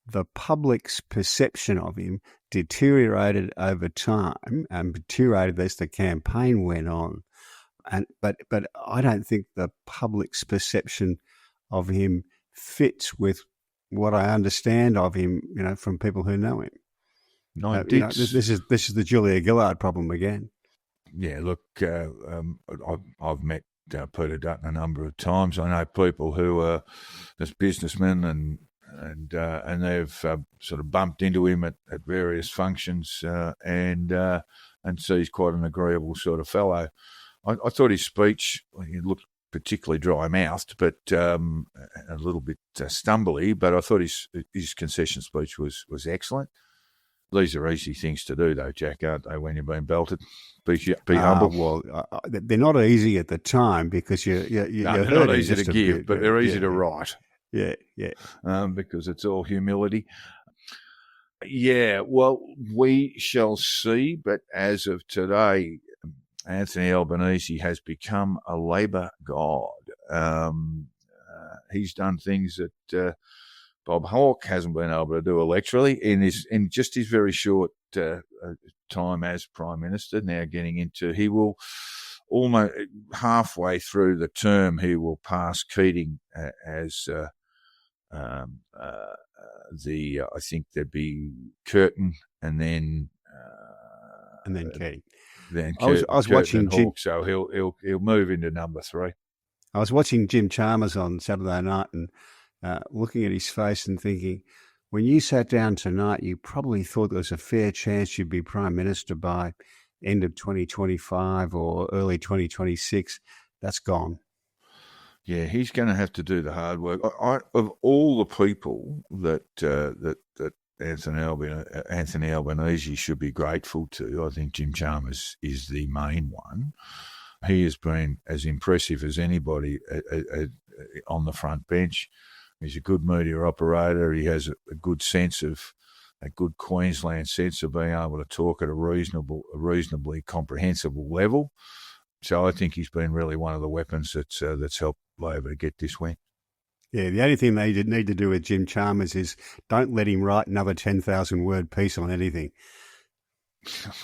the public's perception of him deteriorated over time and deteriorated as the campaign went on. But I don't think the public's perception of him fits with what I understand of him, from people who know him. No, this is the Julia Gillard problem again. Yeah, look, I've met Peter Dutton a number of times. I know people who are just businessmen and they've sort of bumped into him at various functions and so he's quite an agreeable sort of fellow. I thought his speech, he looked particularly dry-mouthed, but a little bit stumbly, but I thought his concession speech was excellent. These are easy things to do, though, Jack, aren't they, when you're being belted? Be humble. Well, they're not easy at the time because they're not easy to give, but they're easy to write. Yeah. Because it's all humility. Yeah, well, we shall see, but as of today, Anthony Albanese has become a Labor god. He's done things that Bob Hawke hasn't been able to do electorally in just his very short time as Prime Minister. Now getting into, he will almost halfway through the term, he will pass Keating as I think there'd be Curtin and then Keating. Then I was watching Jim, so he'll move into number 3. I was watching Jim Chalmers on Saturday night and looking at his face and thinking, when you sat down tonight, you probably thought there was a fair chance you'd be Prime Minister by end of 2025 or early 2026. That's gone. Yeah, he's going to have to do the hard work. Of all the people that Anthony Albanese should be grateful to, I think Jim Chalmers is the main one. He has been as impressive as anybody on the front bench. He's a good media operator. He has a good Queensland sense of being able to talk at a reasonably comprehensible level. So I think he's been really one of the weapons that's helped Labor to get this win. Yeah, the only thing they need to do with Jim Chalmers is don't let him write another 10,000-word piece on anything.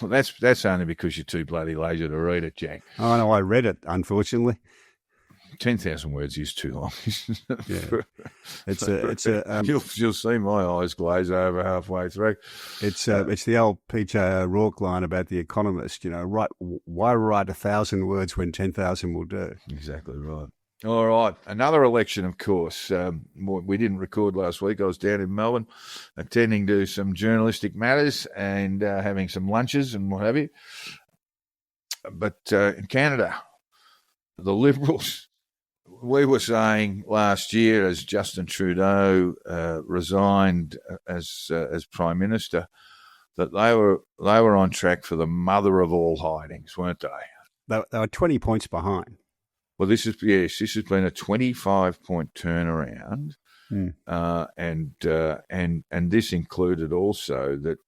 Well, that's only because you're too bloody lazy to read it, Jack. Oh, no, I read it, unfortunately. 10,000 words is too long. Yeah, you'll see my eyes glaze over halfway through. It's the old PJ O'Rourke line about The Economist. Why write 1,000 words when 10,000 will do? Exactly right. All right, another election, of course. We didn't record last week. I was down in Melbourne attending to some journalistic matters and having some lunches and what have you. But in Canada, the Liberals we were saying last year, as Justin Trudeau resigned as Prime Minister, that they were on track for the mother of all hidings, weren't they? They were 20 points behind. Well, this has been a 25-point turnaround, and this included also that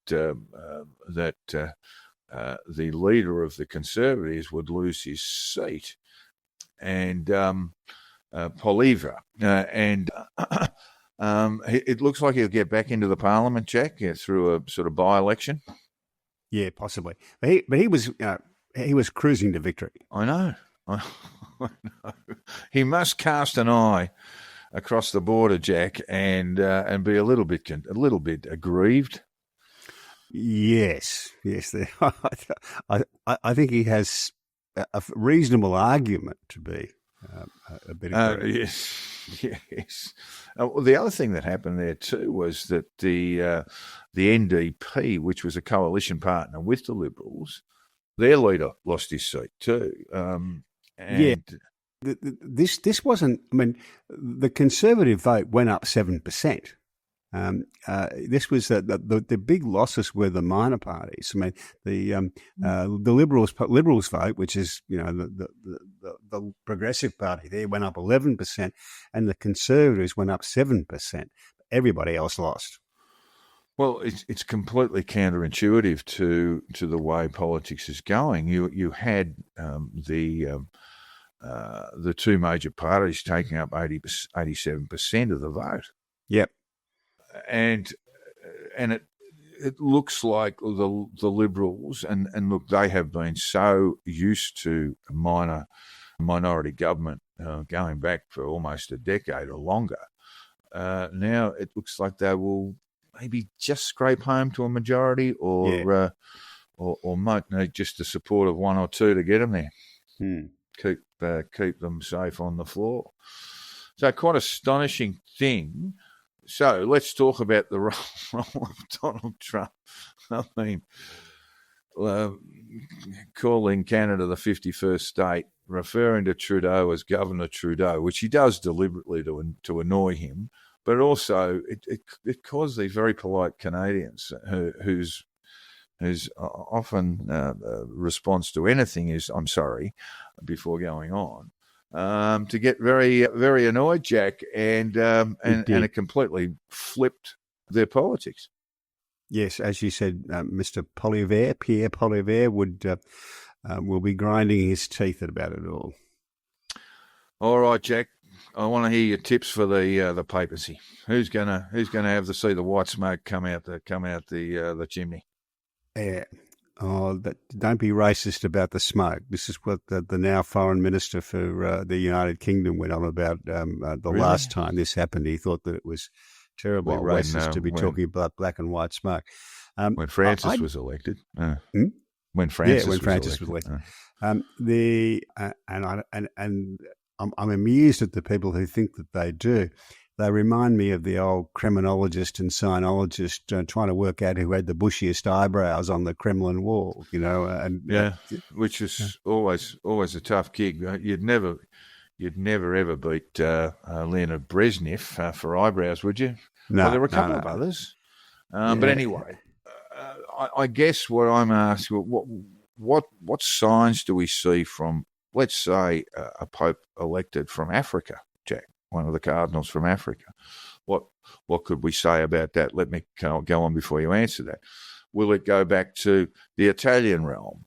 the leader of the Conservatives would lose his seat, and Poliva, and it looks like he'll get back into the Parliament, Jack, through a sort of by-election. Yeah, possibly. But he was cruising to victory. I know. I know. He must cast an eye across the border, Jack, and be a little bit aggrieved. Yes. I think he has a reasonable argument to be a bit aggrieved. Yes. Well, the other thing that happened there too was that the NDP, which was a coalition partner with the Liberals, their leader lost his seat too. This wasn't. I mean, the Conservative vote went up 7%. This was the big losses were the minor parties. I mean, the Liberals vote, which is the Progressive Party, there went up 11%, and the Conservatives went up 7%. Everybody else lost. Well, it's completely counterintuitive to the way politics is going. You had the two major parties taking up 87% of the vote. Yep. And it looks like the Liberals and look, they have been so used to minority government going back for almost a decade or longer. Now it looks like they will maybe just scrape home to a majority, or might need just the support of one or two to get them there. Keep them safe on the floor. So quite astonishing thing. So let's talk about the role of Donald Trump. I mean, calling Canada the 51st state, referring to Trudeau as Governor Trudeau, which he does deliberately to annoy him, but also it caused these very polite Canadians whose often response to anything is "I'm sorry" before going on. To get very, very annoyed, Jack, and it completely flipped their politics. Yes, as you said, Mr. Pierre Poilievre will be grinding his teeth about it all. All right, Jack. I want to hear your tips for the papacy. Who's gonna see the white smoke come out the chimney? Yeah. Oh, don't be racist about the smoke. This is what the now foreign minister for the United Kingdom went on about really? Last time this happened. He thought that it was terribly racist to be talking about black and white smoke. When Francis was elected. When Francis was elected. I'm amused at the people who think that they do. They remind me of the old criminologist and sinologist trying to work out who had the bushiest eyebrows on the Kremlin wall, which is always a tough gig. You'd never ever beat Leonid Brezhnev for eyebrows, would you? No, well, there were a couple of others, but anyway, I guess what I'm asking, what signs do we see from, let's say, a pope elected from Africa, Jack? One of the cardinals from Africa. What could we say about that? Let me go on before you answer that. Will it go back to the Italian realm?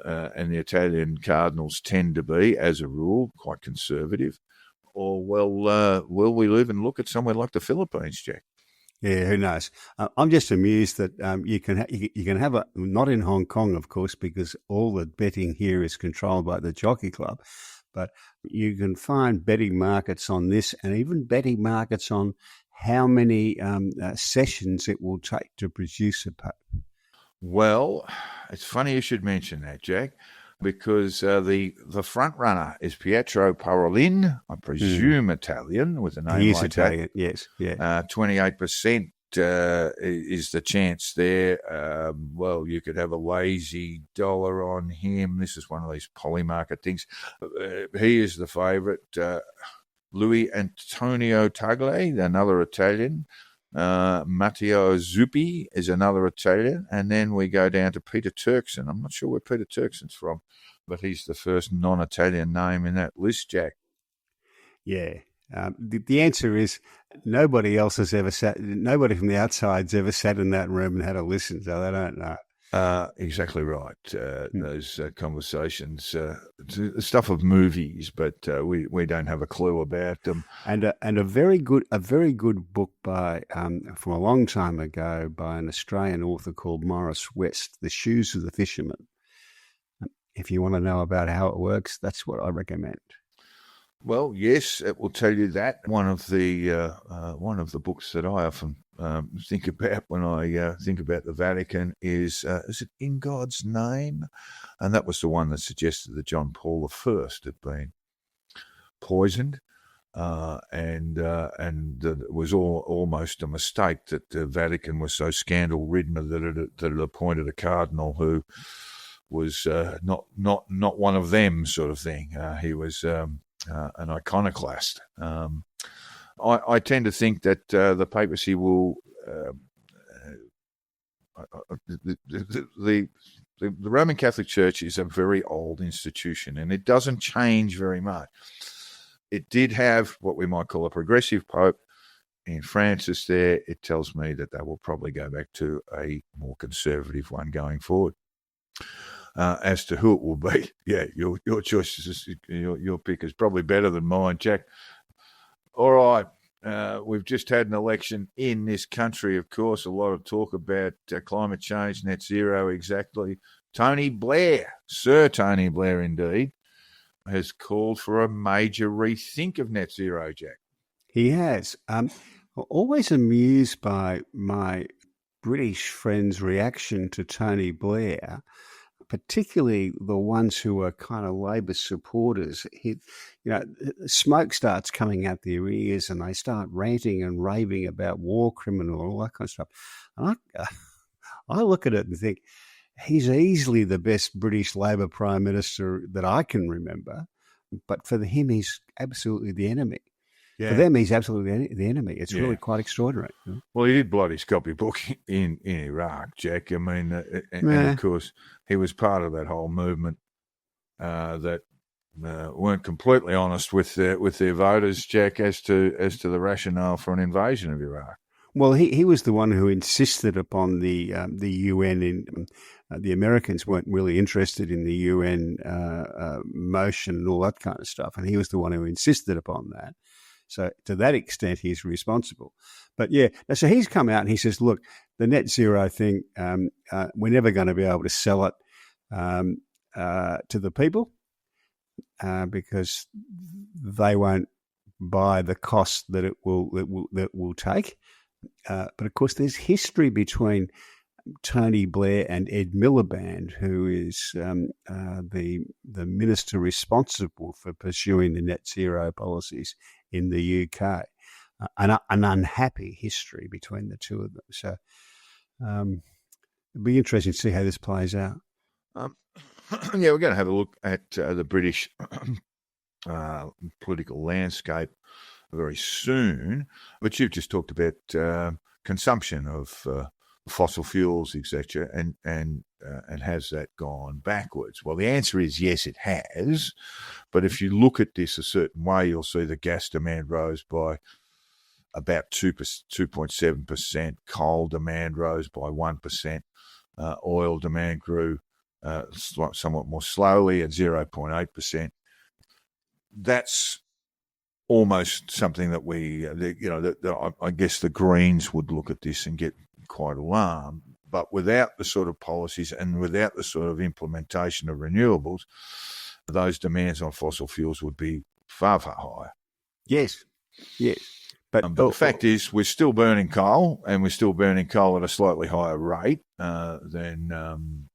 And the Italian cardinals tend to be, as a rule, quite conservative. Or will we live and look at somewhere like the Philippines, Jack? Yeah, who knows? I'm just amused that you can have a, not in Hong Kong, of course, because all the betting here is controlled by the Jockey Club. But you can find betting markets on this, and even betting markets on how many sessions it will take to produce a pope. Well, it's funny you should mention that, Jack, because the front runner is Pietro Parolin, I presume Italian, with a name He is like Italian, that. Yes, yeah. 28%. Is the chance there? Well, you could have a lazy dollar on him. This is one of these polymarket things. He is the favourite. Louis Antonio Tagle, another Italian. Matteo Zuppi is another Italian. And then we go down to Peter Turkson. I'm not sure where Peter Turkson's from, but he's the first non-Italian name in that list, Jack. Yeah. The answer is nobody else has ever sat, nobody from the outside's ever sat in that room and had a listen, so they don't know. Exactly right. Those conversations, stuff of movies, but we don't have a clue about them. And a very good book by from a long time ago by an Australian author called Morris West, The Shoes of the Fisherman. If you want to know about how it works, that's what I recommend. Well, yes, it will tell you that. One of the books that I often think about when I think about the Vatican is it In God's Name? And that was the one that suggested that John Paul I had been poisoned, and that it was almost a mistake that the Vatican was so scandal-ridden that it appointed a cardinal who was not one of them, sort of thing. He was an iconoclast. I tend to think that the papacy will the Roman Catholic Church is a very old institution, and it doesn't change very much. It did have what we might call a progressive pope in Francis there. It tells me that they will probably go back to a more conservative one going forward. As to who it will be, yeah, your choice is your pick is probably better than mine, Jack. All right, we've just had an election in this country. Of course, a lot of talk about climate change, net zero. Exactly, Tony Blair, Sir Tony Blair, indeed, has called for a major rethink of net zero. Jack, he has. Always amused by my British friends' reaction to Tony Blair, particularly the ones who are kind of Labor supporters. Smoke starts coming out their ears and they start ranting and raving about war criminal and all that kind of stuff. And I look at it and think, he's easily the best British Labor Prime Minister that I can remember, but for him, he's absolutely the enemy. Yeah. For them, he's absolutely the enemy. It's really quite extraordinary. Well, he did blow his copybook in Iraq, Jack. I mean, and of course, he was part of that whole movement that weren't completely honest with their voters, Jack, as to the rationale for an invasion of Iraq. Well, he was the one who insisted upon the UN. The Americans weren't really interested in the UN motion and all that kind of stuff, and he was the one who insisted upon that. So to that extent, he's responsible. But yeah, so he's come out and he says, look, the net zero thing, we're never going to be able to sell it to the people because they won't buy the cost that it will take. But of course, there's history between Tony Blair and Ed Miliband, who is the minister responsible for pursuing the net zero policies in the UK. An unhappy history between the two of them. So it'll be interesting to see how this plays out. Yeah, we're going to have a look at the British political landscape very soon. But you've just talked about consumption of fossil fuels, etc., and has that gone backwards? Well, the answer is yes, it has. But if you look at this a certain way, you'll see the gas demand rose by about 2.7%. Coal demand rose by 1%. Oil demand grew somewhat more slowly at 0.8%. That's almost something that I guess the Greens would look at this and get quite alarmed. But without the sort of policies and without the sort of implementation of renewables, those demands on fossil fuels would be far, far higher. Yes. But the fact is, we're still burning coal, and we're still burning coal at a slightly higher rate than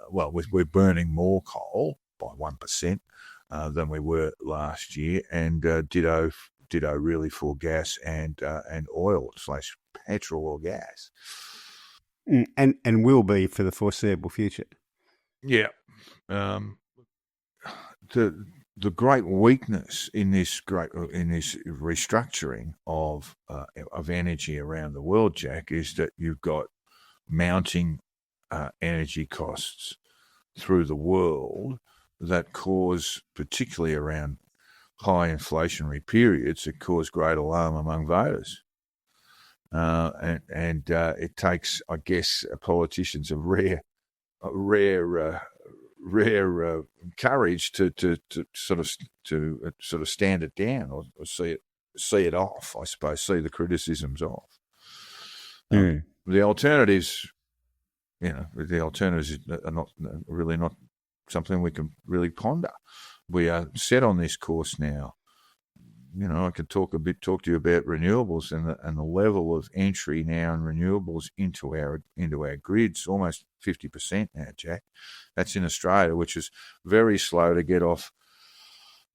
we're burning more coal by 1% than we were last year, and ditto really for gas and oil / petrol or gas. And will be for the foreseeable future. Yeah. the great weakness in this restructuring of energy around the world, Jack, is that you've got mounting energy costs through the world that cause, particularly around high inflationary periods, that cause great alarm among voters. And it takes, I guess, politicians of rare courage to sort of stand it down or see it off. I suppose see the criticisms off. The alternatives, are not something we can really ponder. We are set on this course now. I could talk to you about renewables and the level of entry now in renewables into our grids, almost 50% now, Jack. That's in Australia, which is very slow to get off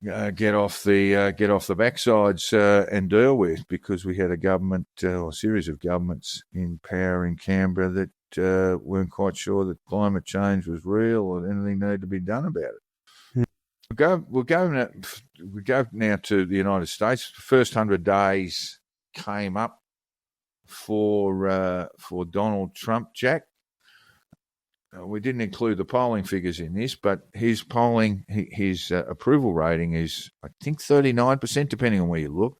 the backsides and deal with, because we had a government or a series of governments in power in Canberra that weren't quite sure that climate change was real or anything needed to be done about it. We go now to the United States. The first 100 days came up for Donald Trump, Jack. We didn't include the polling figures in this, but his approval rating is, I think, 39%, depending on where you look.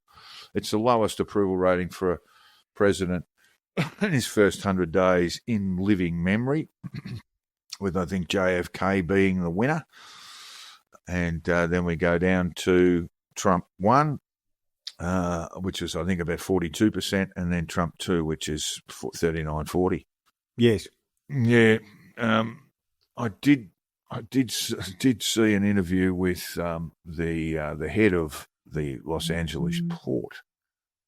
It's the lowest approval rating for a president in his first 100 days in living memory, with, I think, JFK being the winner. And then we go down to Trump 1, which is, I think, about 42%, and then Trump 2, which is 39-40. Yes. Yeah. I did see an interview with the head of the Los Angeles port,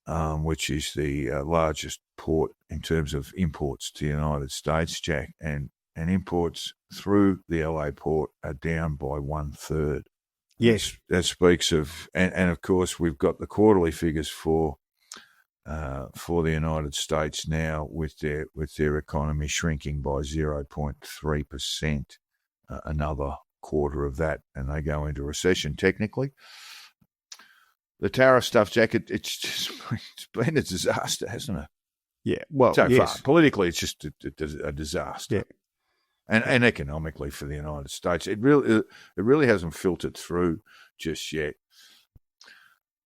which is the largest port in terms of imports to the United States, Jack, and imports through the LA port are down by 1/3. Yes. That speaks of, and of course we've got the quarterly figures for the United States now with their economy shrinking by 0.3%, another quarter of that, and they go into recession technically. The tariff stuff, Jack, it's been a disaster, hasn't it? Yeah, well, so yes. far. Politically, it's just a disaster. Yeah. And economically for the United States, it really hasn't filtered through just yet.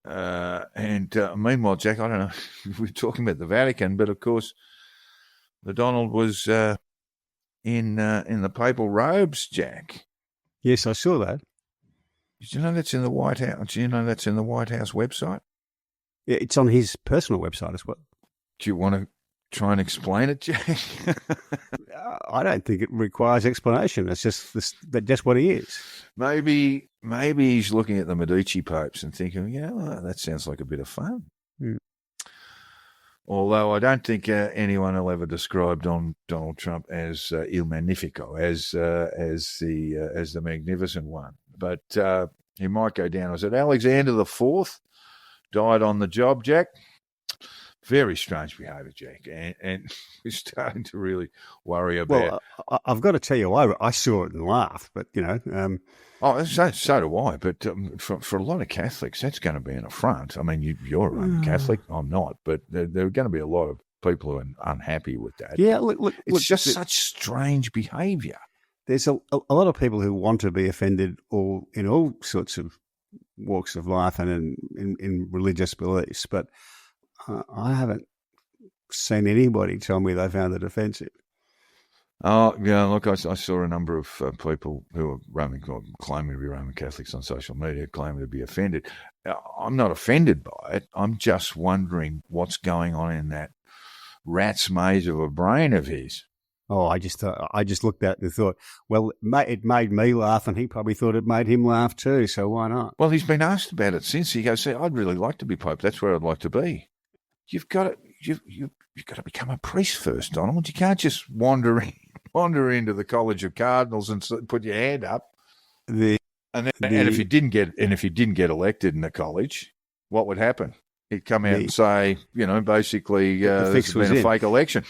Meanwhile, Jack, I don't know, we're talking about the Vatican, but of course, the Donald was in the papal robes, Jack. Yes, I saw that. Did you know that's in the White House? Do you know that's in the White House website? Yeah, it's on his personal website as well. Do you want to try and explain it, Jack? I don't think it requires explanation. It's just what he is. Maybe he's looking at the Medici popes and thinking, that sounds like a bit of fun. Mm. Although I don't think anyone will ever describe Donald Trump as Il Magnifico, as the magnificent one. But he might go down. Was it Alexander IV died on the job, Jack? Very strange behaviour, Jack, and we're starting to really worry about. Well, I've got to tell you, I saw it and laughed, but so do I. But for a lot of Catholics, that's going to be an affront. I mean, you're a Roman Catholic, I'm not, but there are going to be a lot of people who are unhappy with that. Yeah, look, it's just such strange behaviour. There's a lot of people who want to be offended, in all sorts of walks of life and in religious beliefs, but I haven't seen anybody tell me they found it offensive. Oh, yeah, look, I saw a number of people who are claiming to be Roman Catholics on social media, claiming to be offended. I'm not offended by it. I'm just wondering what's going on in that rat's maze of a brain of his. Oh, I just looked at it and thought, well, it made me laugh, and he probably thought it made him laugh too, so why not? Well, he's been asked about it since. He goes, I'd really like to be Pope. That's where I'd like to be. You've got to become a priest first, Donald. You can't just wander into the College of Cardinals and put your hand up. And if you didn't get elected in the college, what would happen? He'd come out and say, basically, this has been a fake election.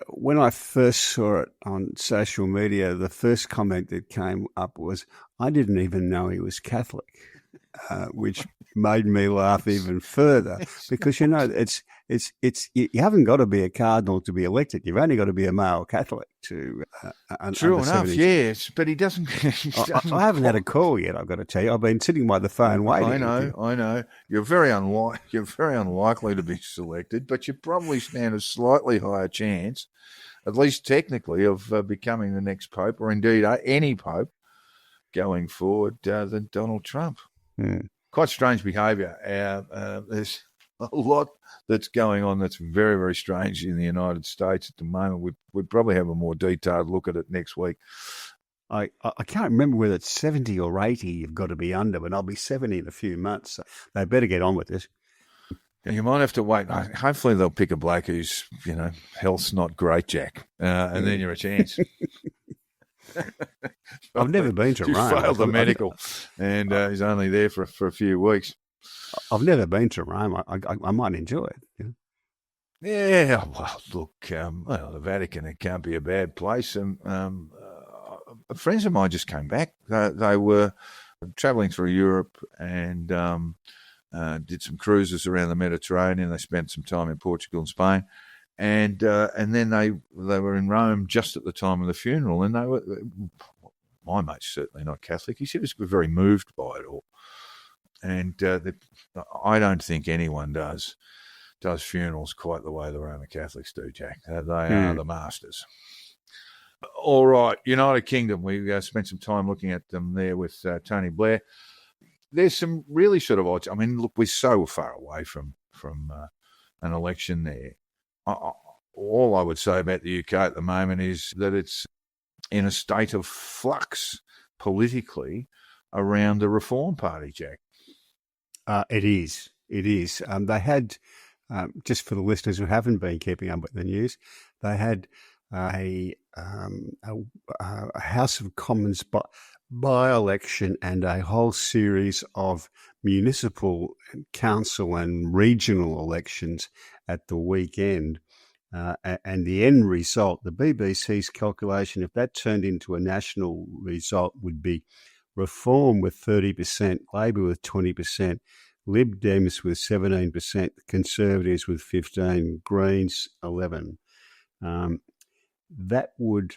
When I first saw it on social media, the first comment that came up was, "I didn't even know he was Catholic," which made me laugh even further because you haven't got to be a cardinal to be elected. You've only got to be a male Catholic to. True enough, yes, but he doesn't. I haven't had a call yet. I've got to tell you, I've been sitting by the phone waiting. I know. You're very unlikely to be selected, but you probably stand a slightly higher chance, at least technically, of becoming the next pope, or indeed any pope going forward than Donald Trump. Quite strange behaviour. There's a lot that's going on that's very, very strange in the United States at the moment. We'd probably have a more detailed look at it next week. I can't remember whether it's 70 or 80 you've got to be under, but I'll be 70 in a few months. So they better get on with this. You might have to wait. Hopefully they'll pick a bloke who's, health's not great, Jack, and then you're a chance. I've never been to Rome. He failed the medical, and he's only there for a few weeks. I've never been to Rome. I might enjoy it. Yeah, well, look, the Vatican, it can't be a bad place. Friends of mine just came back. They were travelling through Europe and did some cruises around the Mediterranean. They spent some time in Portugal and Spain. And then they were in Rome just at the time of the funeral, and they were. My mate's certainly not Catholic. He said he was very moved by it all, and I don't think anyone does funerals quite the way the Roman Catholics do, Jack. They are the masters. All right, United Kingdom. We spent some time looking at them there with Tony Blair. There's some really sort of odds. I mean, look, we're so far away from an election there. All I would say about the UK at the moment is that it's in a state of flux politically around the Reform Party, Jack. It is. They had, just for the listeners who haven't been keeping up with the news, they had a House of Commons by-election and a whole series of municipal, council and regional elections at the weekend. And the end result, the BBC's calculation, if that turned into a national result, would be Reform with 30%, Labor with 20%, Lib Dems with 17%, Conservatives with 15%, Greens 11%. That would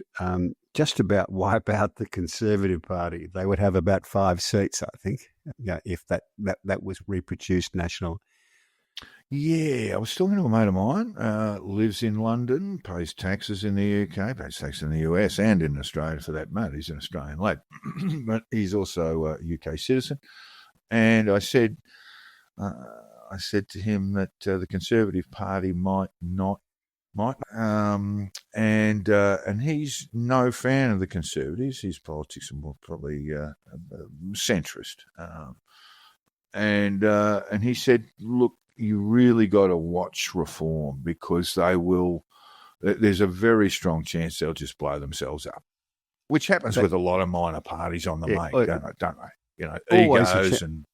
just about wipe out the Conservative Party. They would have about 5 seats, I think, if that was reproduced nationally. Yeah, I was talking to a mate of mine, lives in London, pays taxes in the UK, pays taxes in the US and in Australia for that matter. He's an Australian lad, but he's also a UK citizen. And I said to him that the Conservative Party might, and he's no fan of the Conservatives. His politics are more probably centrist. And he said, look, you really got to watch Reform because there's a very strong chance they'll just blow themselves up, which happens with a lot of minor parties on the make, don't they? Egos and...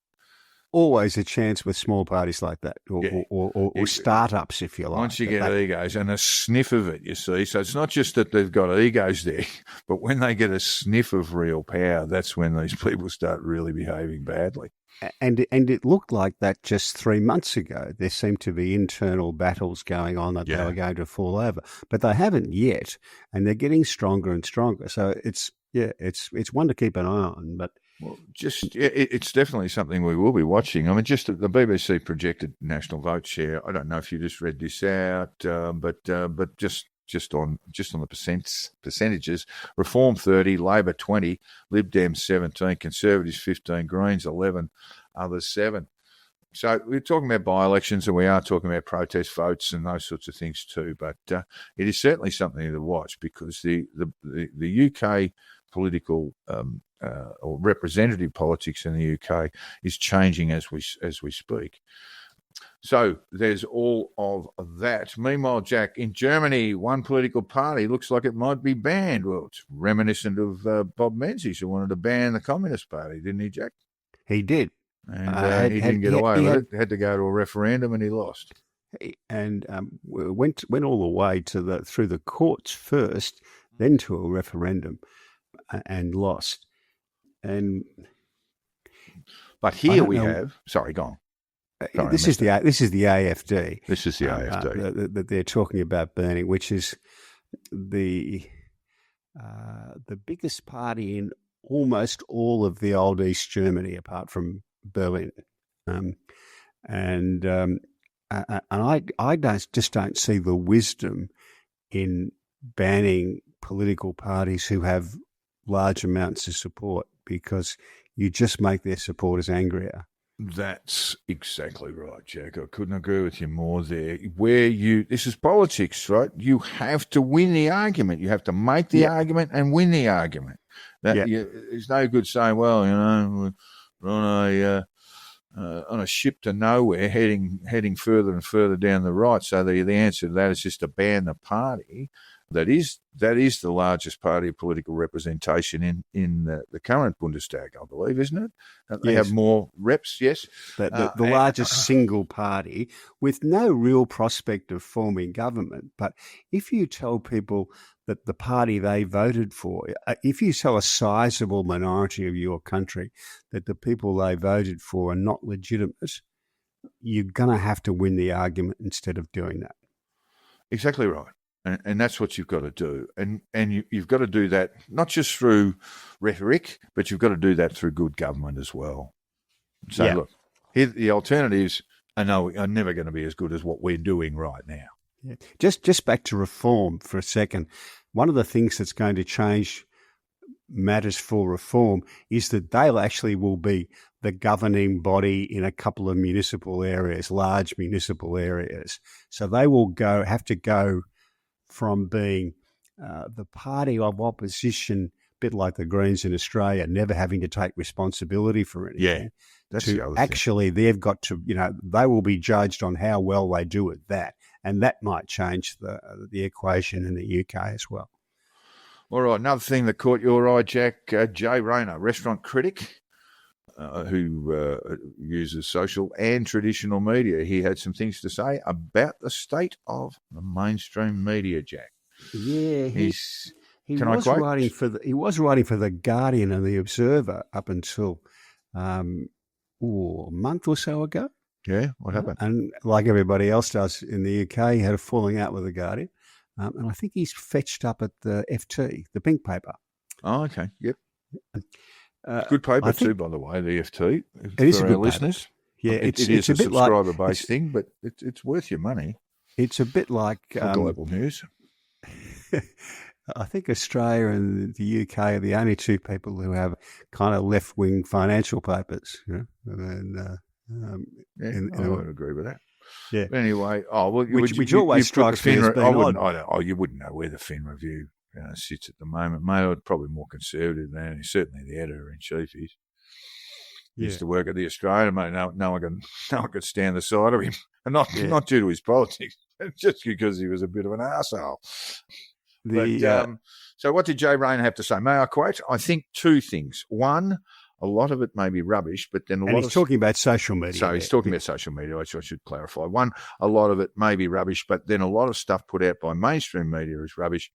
Always a chance with small parties like that, or startups, if you like. Once you get egos and a sniff of it, you see. So it's not just that they've got egos there, but when they get a sniff of real power, that's when these people start really behaving badly. And it looked like that just 3 months ago. There seemed to be internal battles going on that they were going to fall over, but they haven't yet, and they're getting stronger and stronger. So it's one to keep an eye on, but. Well, it's definitely something we will be watching. I mean, just the BBC projected national vote share. I don't know if you just read this out, but just on the percentages: Reform 30, Labor 20, Lib Dems 17, Conservatives 15, Greens 11, others 7. So we're talking about by-elections, and we are talking about protest votes and those sorts of things too. But it is certainly something to watch because the UK political or representative politics in the UK is changing as we speak. So there's all of that. Meanwhile, Jack, in Germany, one political party looks like it might be banned. Well, it's reminiscent of Bob Menzies, who wanted to ban the Communist Party, didn't he, Jack? He did. And he didn't get away with it. Had to go to a referendum and he lost. and went all the way through the courts first, then to a referendum, and lost. But here we have. Sorry, go on. Sorry, this is the AFD. This is the AFD that they're talking about burning, which is the biggest party in almost all of the old East Germany, apart from Berlin. And I just don't see the wisdom in banning political parties who have large amounts of support, because you just make their supporters angrier. That's exactly right, Jack. I couldn't agree with you more there. This is politics, right? You have to win the argument. You have to make the argument and win the argument. It's no good saying, well, we're on a ship to nowhere, heading further and further down the right. So the answer to that is just to ban the party. That is the largest party of political representation in the current Bundestag, I believe, isn't it? They have more reps, yes. The largest single party with no real prospect of forming government. But if you tell people that the party they voted for, if you tell a sizable minority of your country that the people they voted for are not legitimate, you're going to have to win the argument instead of doing that. Exactly right. And that's what you've got to do. And you've got to do that not just through rhetoric, but you've got to do that through good government as well. So look, here the alternatives are never going to be as good as what we're doing right now. Yeah. Just back to reform for a second. One of the things that's going to change matters for reform is that will be the governing body in a couple of municipal areas, large municipal areas. So they will have to go from being the party of opposition, a bit like the Greens in Australia, never having to take responsibility for anything. Yeah, that's the other actually thing. They've got to, they will be judged on how well they do at that, and that might change the equation in the UK as well. All right, another thing that caught your eye, Jack, Jay Rayner, restaurant critic, who uses social and traditional media. He had some things to say about the state of the mainstream media, Jack. Yeah, he was writing for the Guardian and the Observer up until a month or so ago. Yeah, what happened? And like everybody else does in the UK, he had a falling out with the Guardian, and I think he's fetched up at the FT, the pink paper. Oh, okay, yep. Good paper too, by the way, the FT. It is a good listeners. Paper. Yeah, it is a subscriber-based thing, but it's worth your money. It's a bit like global news. I think Australia and the UK are the only two people who have kind of left-wing financial papers. I would agree with that. Yeah. But anyway, which always strikes me as being odd. You wouldn't know where the Fin Review sits at the moment, mate. I'm probably more conservative than certainly the editor-in-chief is. He used to work at the Australian, mate. No one could stand the sight of him, and not due to his politics, just because he was a bit of an arsehole. So what did Jay Rayner have to say? May I quote? I think two things. One, a lot of it may be rubbish, but then he's talking about social media. So he's talking about social media, which I should clarify. One, a lot of it may be rubbish, but then a lot of stuff put out by mainstream media is rubbish.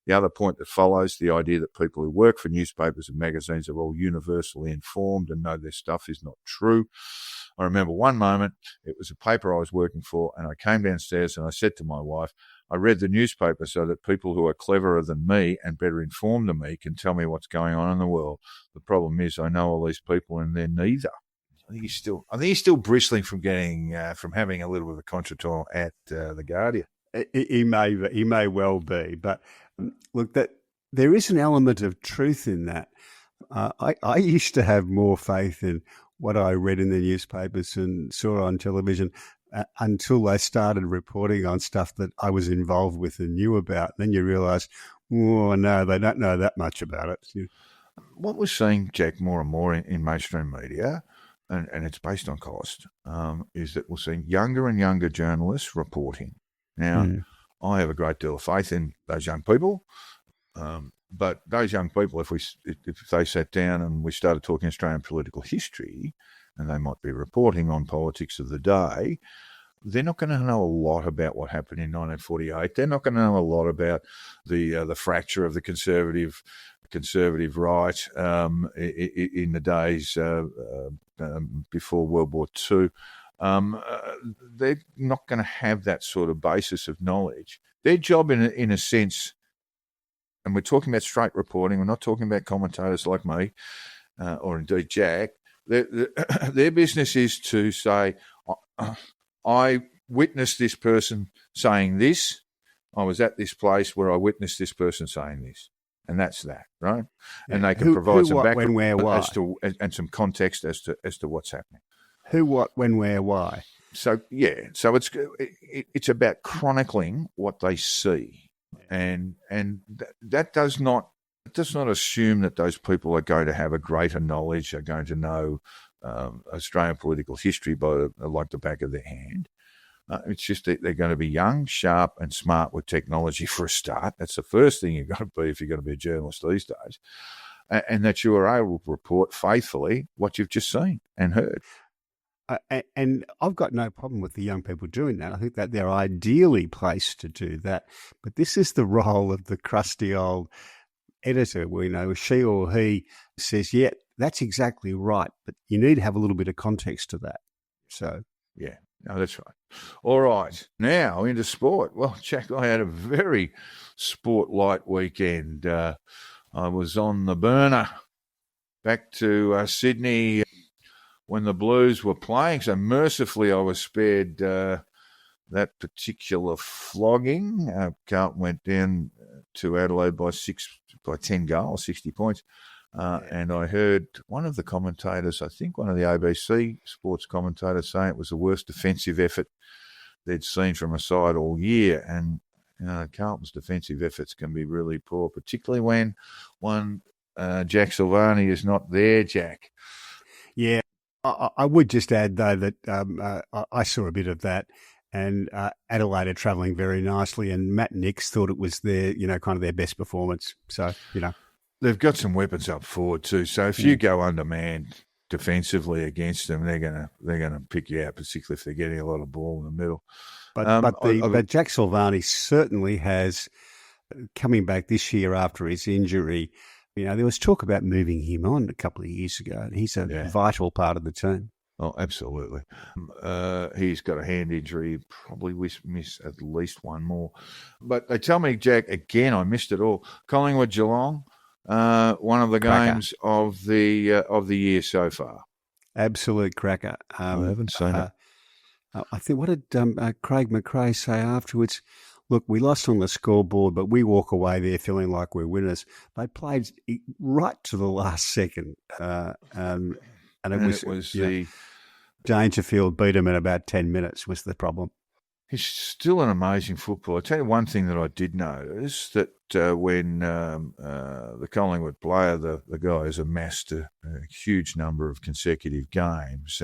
The other point that follows, the idea that people who work for newspapers and magazines are all universally informed and know their stuff, is not true. I remember one moment, it was a paper I was working for, and I came downstairs and I said to my wife, I read the newspaper so that people who are cleverer than me and better informed than me can tell me what's going on in the world. The problem is I know all these people and they're neither. I think he's still bristling from having a little bit of a contretemps at the Guardian. He may well be, but look, that there is an element of truth in that. I used to have more faith in what I read in the newspapers and saw on television until they started reporting on stuff that I was involved with and knew about. Then you realise, oh no, they don't know that much about it. What we're seeing, Jack, more and more in mainstream media, and it's based on cost, is that we're seeing younger and younger journalists reporting. Now, I have a great deal of faith in those young people, but those young people, if they sat down and we started talking Australian political history, and they might be reporting on politics of the day, they're not going to know a lot about what happened in 1948. They're not going to know a lot about the fracture of the conservative right in the days before World War II. They're not going to have that sort of basis of knowledge. Their job, in a sense, and we're talking about straight reporting, we're not talking about commentators like me or indeed Jack, their business is to say, I witnessed this person saying this, I was at this place where I witnessed this person saying this. And that's that, right? Yeah. And they can provide some background, when, where, why, and some context as to what's happening. Who, what, when, where, why. So it's about chronicling what they see, and that does not assume that those people are going to have a greater knowledge, are going to know Australian political history like the back of their hand. It's just that they're going to be young, sharp, and smart with technology for a start. That's the first thing you've got to be if you're going to be a journalist these days, and that you are able to report faithfully what you've just seen and heard. And I've got no problem with the young people doing that. I think that they're ideally placed to do that. But this is the role of the crusty old editor. We know she or he says, yeah, that's exactly right, but you need to have a little bit of context to that. So, yeah. No, that's right. All right. Now into sport. Well, Jack, I had a very sport-light weekend. I was on the burner back to Sydney when the Blues were playing. So mercifully, I was spared that particular flogging. Carlton went down to Adelaide by 10 goals, 60 points. And I heard one of the commentators, I think one of the ABC sports commentators, saying it was the worst defensive effort they'd seen from a side all year. And Carlton's defensive efforts can be really poor, particularly when one Jack Silvani is not there, Jack. Yeah, I would just add, though, that I saw a bit of that. And Adelaide are travelling very nicely, and Matt Nix thought it was their, kind of their best performance. So, they've got some weapons up forward too. So if you go undermanned defensively against them, they're gonna pick you out, particularly if they're getting a lot of ball in the middle. But Jack Silvani certainly has, coming back this year after his injury. There was talk about moving him on a couple of years ago, and he's a vital part of the team. Oh, absolutely. He's got a hand injury, probably miss at least one more. But they tell me, Jack, again, I missed it all. Collingwood Geelong. One of the games of the year so far. Absolute cracker. I haven't seen it. I think, what did Craig McRae say afterwards? Look, we lost on the scoreboard, but we walk away there feeling like we're winners. They played right to the last second, and it was Dangerfield beat them in about 10 minutes was the problem. He's still an amazing footballer. I'll tell you one thing that I did notice, that when the Collingwood player, the guy has amassed a huge number of consecutive games.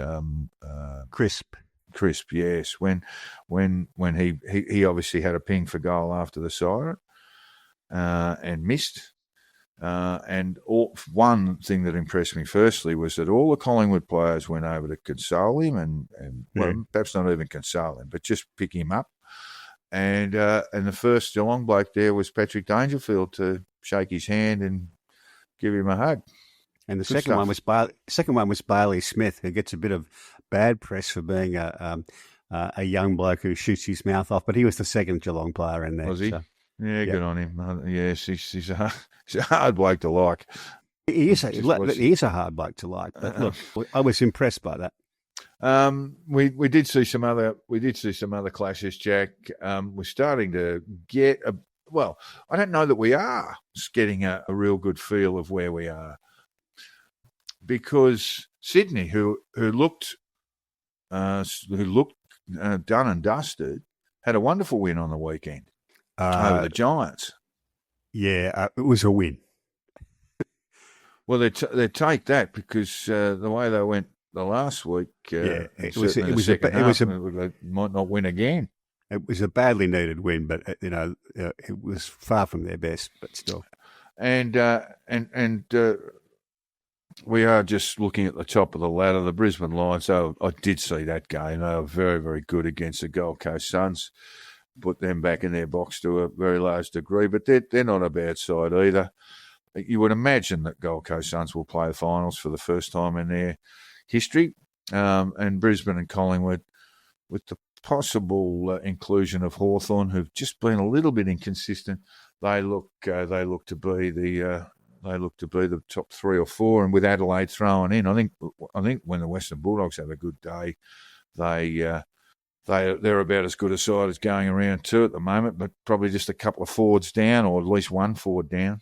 Crisp, yes. When he obviously had a ping for goal after the siren and missed. One thing that impressed me firstly was that all the Collingwood players went over to console him and perhaps not even console him, but just pick him up. And the first Geelong bloke there was Patrick Dangerfield to shake his hand and give him a hug. And the second one was Bailey Smith, who gets a bit of bad press for being a young bloke who shoots his mouth off, but he was the second Geelong player in there. Was he? So. Yeah, good on him. Yes, he's a hard bloke to like. He is a hard bloke to like. But look, I was impressed by that. We did see some other clashes, Jack. We're starting to get I don't know that we are getting a real good feel of where we are, because Sydney, who looked done and dusted, had a wonderful win on the weekend. Over the Giants. Yeah, it was a win. Well, they take that because the way they went the last week, they might not win again. It was a badly needed win, but it was far from their best, but still. And we are just looking at the top of the ladder. The Brisbane Lions, so I did see that game. They were very, very good against the Gold Coast Suns. Put them back in their box to a very large degree, but they're not a bad side either. You would imagine that Gold Coast Suns will play the finals for the first time in their history, and Brisbane and Collingwood, with the possible inclusion of Hawthorn, who've just been a little bit inconsistent. They look to be the top 3 or 4, and with Adelaide thrown in, I think when the Western Bulldogs have a good day, they're about as good a side as going around too at the moment, but probably just a couple of forwards down, or at least one forward down.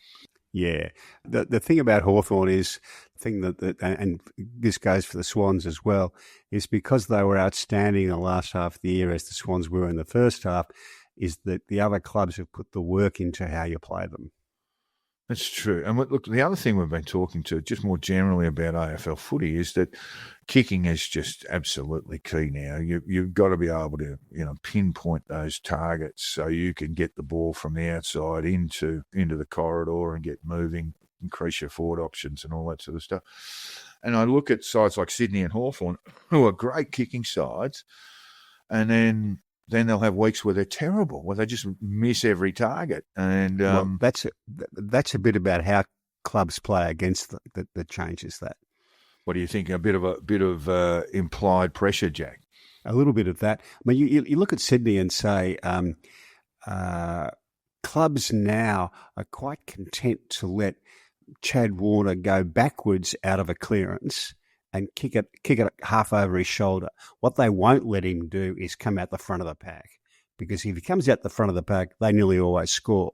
Yeah. The thing about Hawthorn is, and this goes for the Swans as well, is because they were outstanding in the last half of the year, as the Swans were in the first half, is that the other clubs have put the work into how you play them. That's true. And look, the other thing we've been talking to, just more generally about AFL footy, is that kicking is just absolutely key now. You've got to be able to, pinpoint those targets so you can get the ball from the outside into the corridor and get moving, increase your forward options and all that sort of stuff. And I look at sides like Sydney and Hawthorn, who are great kicking sides, and then they'll have weeks where they're terrible, where they just miss every target. And that's a bit about how clubs play against that changes that. What do you think? A bit of implied pressure, Jack? A little bit of that. I mean, you look at Sydney and say clubs now are quite content to let Chad Warner go backwards out of a clearance and kick it half over his shoulder. What they won't let him do is come out the front of the pack, because if he comes out the front of the pack, they nearly always score.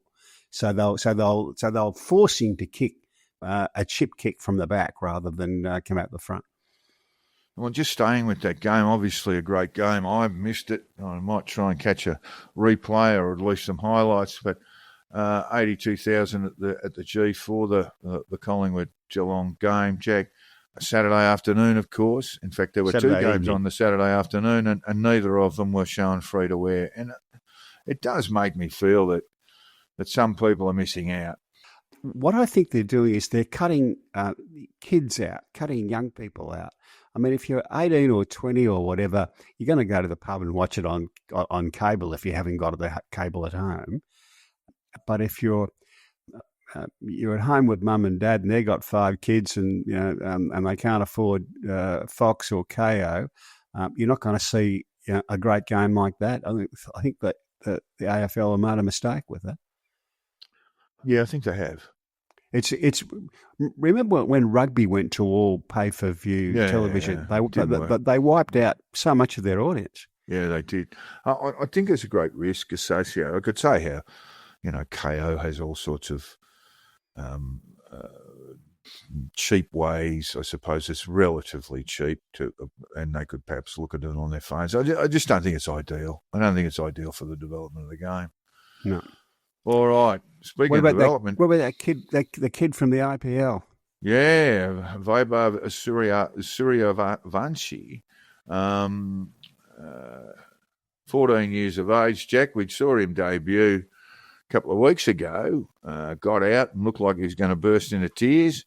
So they'll force him to kick a chip kick from the back rather than come out the front. Well, just staying with that game, obviously a great game. I missed it. I might try and catch a replay or at least some highlights, but 82,000 at the G for the Collingwood Geelong game, Jack. Saturday afternoon, of course. In fact, there were two games on the Saturday afternoon, and neither of them were shown free to wear. And it does make me feel that some people are missing out. What I think they're doing is they're cutting kids out, cutting young people out. I mean, if you're 18 or 20 or whatever, you're going to go to the pub and watch it on cable if you haven't got the cable at home. But if you're at home with mum and dad and they've got 5 kids and and they can't afford Fox or KO, you're not going to see a great game like that. I think that the AFL have made a mistake with that. Yeah, I think they have. It's remember when rugby went to all pay-per-view television? Yeah. They wiped out so much of their audience. Yeah, they did. I think there's a great risk associated. I could say how KO has all sorts of cheap ways. I suppose it's relatively cheap and they could perhaps look at it on their phones. I just don't think it's ideal. I don't think it's ideal for the development of the game. No. All right. Speaking of development, what about that kid? The kid from the IPL? Yeah, Vaibhav Suryavanshi, 14 years of age. Jack, we saw him debut a couple of weeks ago. Got out and looked like he was going to burst into tears.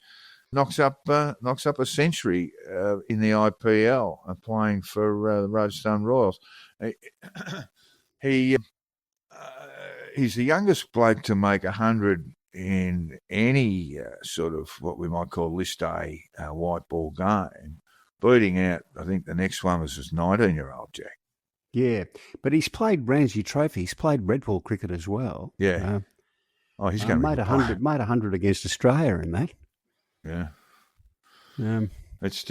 Knocks up a century in the IPL, playing for the Rajasthan Royals. He's the youngest bloke to make 100 in any sort of what we might call list A white ball game, beating out, I think the next one was his 19-year-old, Jack. Yeah, but he's played Ranji Trophy. He's played red ball cricket as well. Yeah. He's going to made 100 against Australia in that. Yeah. It's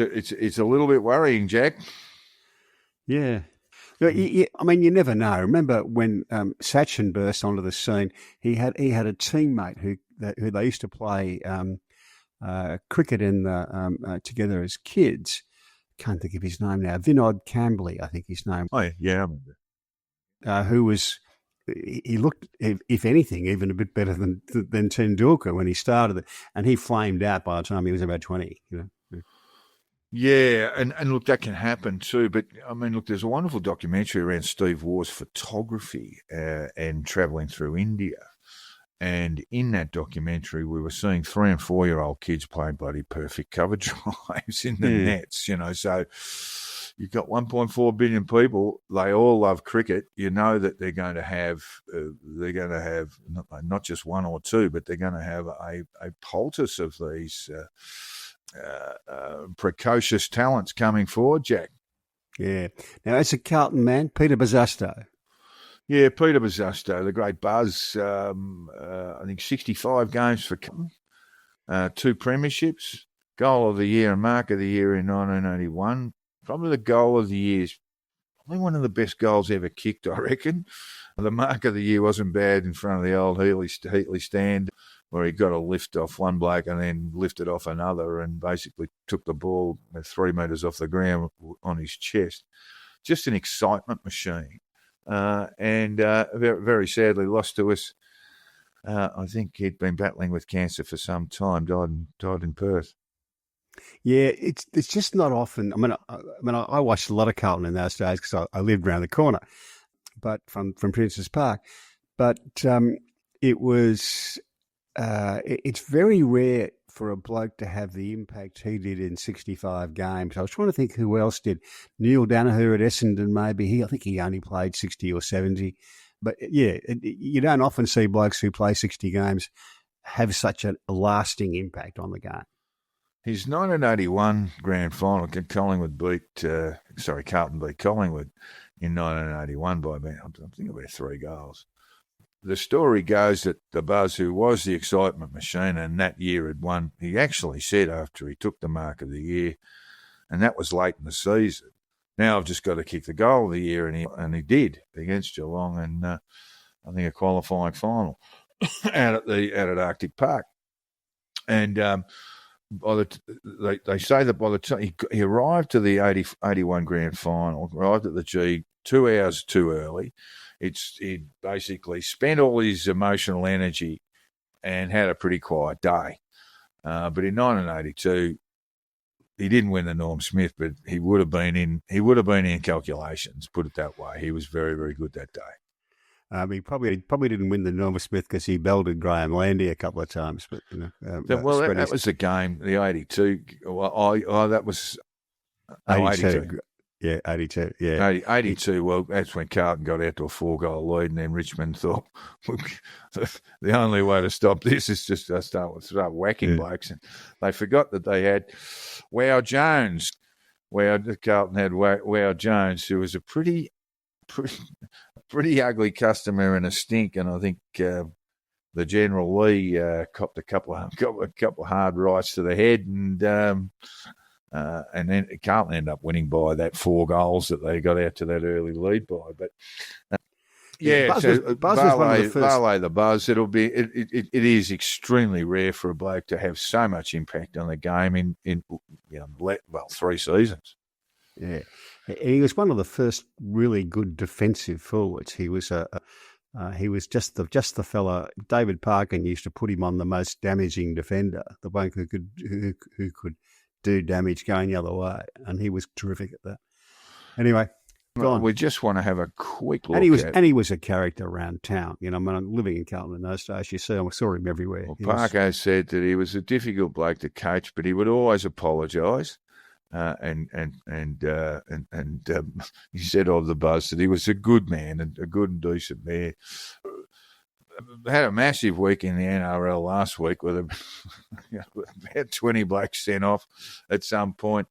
a little bit worrying, Jack. Yeah. I mean, you never know. Remember when Sachin burst onto the scene? He had a teammate who they used to play cricket in together as kids. Can't think of his name now. Vinod Kambli, I think his name. Oh yeah, I remember. Who was? He looked, if anything, even a bit better than Tendulkar when he started it, and he flamed out by the time he was about 20. Yeah, and look, that can happen too. But I mean, look, there's a wonderful documentary around Steve Waugh's photography and travelling through India. And in that documentary, we were seeing 3 and 4-year-old kids playing bloody perfect cover drives in the nets, So you've got 1.4 billion people. They all love cricket. You know that they're going to have not just one or two, but they're going to have a poultice of these precocious talents coming forward, Jack. Yeah. Now, as a Carlton man, Peter Bosustow. Yeah, Peter Bosustow, the great Buzz. I think 65 games for Carlton, 2 premierships, goal of the year and mark of the year in 1981. Probably the goal of the year is probably one of the best goals ever kicked, I reckon. The mark of the year wasn't bad in front of the old Heatley stand, where he got a lift off one bloke and then lifted off another and basically took the ball 3 metres off the ground on his chest. Just an excitement machine. And very, very sadly lost to us. I think he'd been battling with cancer for some time, died in Perth. Yeah, it's just not often. I watched a lot of Carlton in those days because I lived around the corner, but from Princes Park. But it was it's very rare for a bloke to have the impact he did in 65 games. I was trying to think who else did. Neil Danaher at Essendon, maybe. I think he only played 60 or 70. But, yeah, you don't often see blokes who play 60 games have such a lasting impact on the game. His 1981 grand final, Carlton beat Collingwood in 1981 by about, I think about 3 goals. The story goes that the Buzz, who was the excitement machine and that year had won, he actually said after he took the mark of the year, and that was late in the season, now I've just got to kick the goal of the year, and he did against Geelong, and I think a qualifying final out at Arctic Park. And they say that by the time he arrived to the 81 grand final, arrived at the G 2 hours too early. He'd basically spent all his emotional energy and had a pretty quiet day. But in 1982, he didn't win the Norm Smith, but he would have been in calculations. Put it that way. He was very, very good that day. He probably didn't win the Norm Smith because he belted Graham Landy a couple of times. But that was the game. The 82. Well, that was 82. Yeah, 82. Yeah, 82. Well, that's when Carlton got out to a 4-goal lead, and then Richmond thought the only way to stop this is just to start whacking blokes. And they forgot that they had Wow Jones. Carlton had Wow Jones, who was a pretty ugly customer and a stink. And I think the General Lee copped a couple of hard rights to the head, and then Carlton ended up winning by that 4 goals that they got out to that early lead by. But Buzz was one of the first. Valet the Buzz. It is extremely rare for a bloke to have so much impact on the game in 3 seasons. Yeah, he was one of the first really good defensive forwards. He was he was just the fella. David Parkin used to put him on the most damaging defender, the one who could do damage going the other way, and he was terrific at that. Anyway, go on. We just want to have a quick look. And he was a character around town. I'm living in Carlton in those days. I saw him everywhere. Well, Parko said that he was a difficult bloke to coach, but he would always apologise. And he said of the Buzz that he was a good man and a good and decent man. Had a massive week in the NRL last week with about 20 blokes sent off at some point.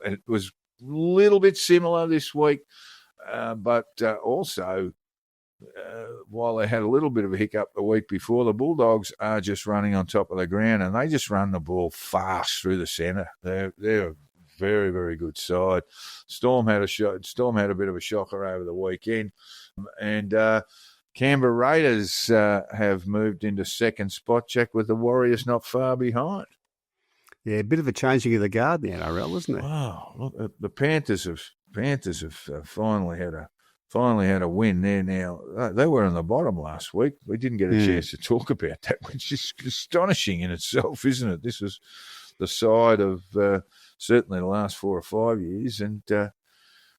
It was a little bit similar this week, but also while they had a little bit of a hiccup the week before, the Bulldogs are just running on top of the ground, and they just run the ball fast through the centre. They're a very, very good side. Storm had a bit of a shocker over the weekend, and Canberra Raiders have moved into second spot, Jack, with the Warriors not far behind. Yeah, a bit of a changing of the guard in the NRL, isn't it? Wow, look, the Panthers have finally had a win there now. They were on the bottom last week. We didn't get a chance to talk about that, which is astonishing in itself, isn't it? This was the side of certainly the last 4 or 5 years, and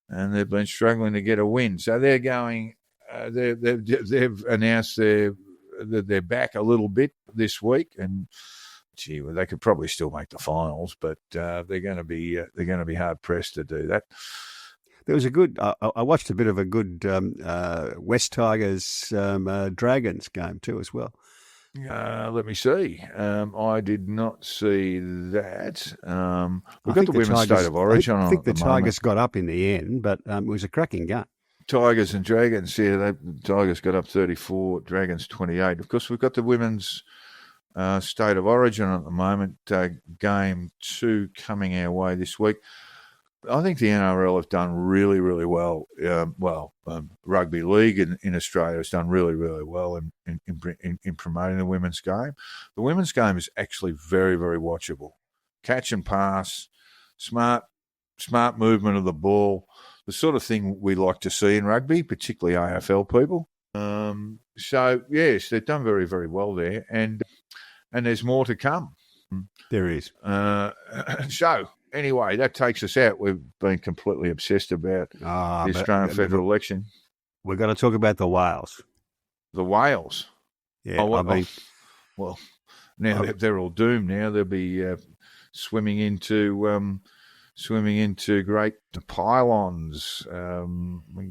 they've been struggling to get a win. So they're going. They've announced their they're back a little bit this week, and gee, well, they could probably still make the finals, but they're going to be hard pressed to do that. There was a good. I watched a bit of a good West Tigers Dragons game too, as well. Let me see. I did not see that. We've got the Women's Tigers, State of Origin on. I think the Tigers got up in the end, but it was a cracking game. Tigers and Dragons, the Tigers got up 34, Dragons 28. Of course, we've got the Women's State of Origin at the moment, game 2 coming our way this week. I think the NRL have done really, really well. Rugby league in Australia has done really, really well in promoting the women's game. The women's game is actually very, very watchable. Catch and pass, smart movement of the ball, the sort of thing we like to see in rugby, particularly AFL people. So yes, they've done very, very well there, and there's more to come. There is. So. Anyway, that takes us out. We've been completely obsessed about the Australian federal election. We're going to talk about the whales. The whales? Yeah, now they're all doomed now. They'll be swimming into great pylons,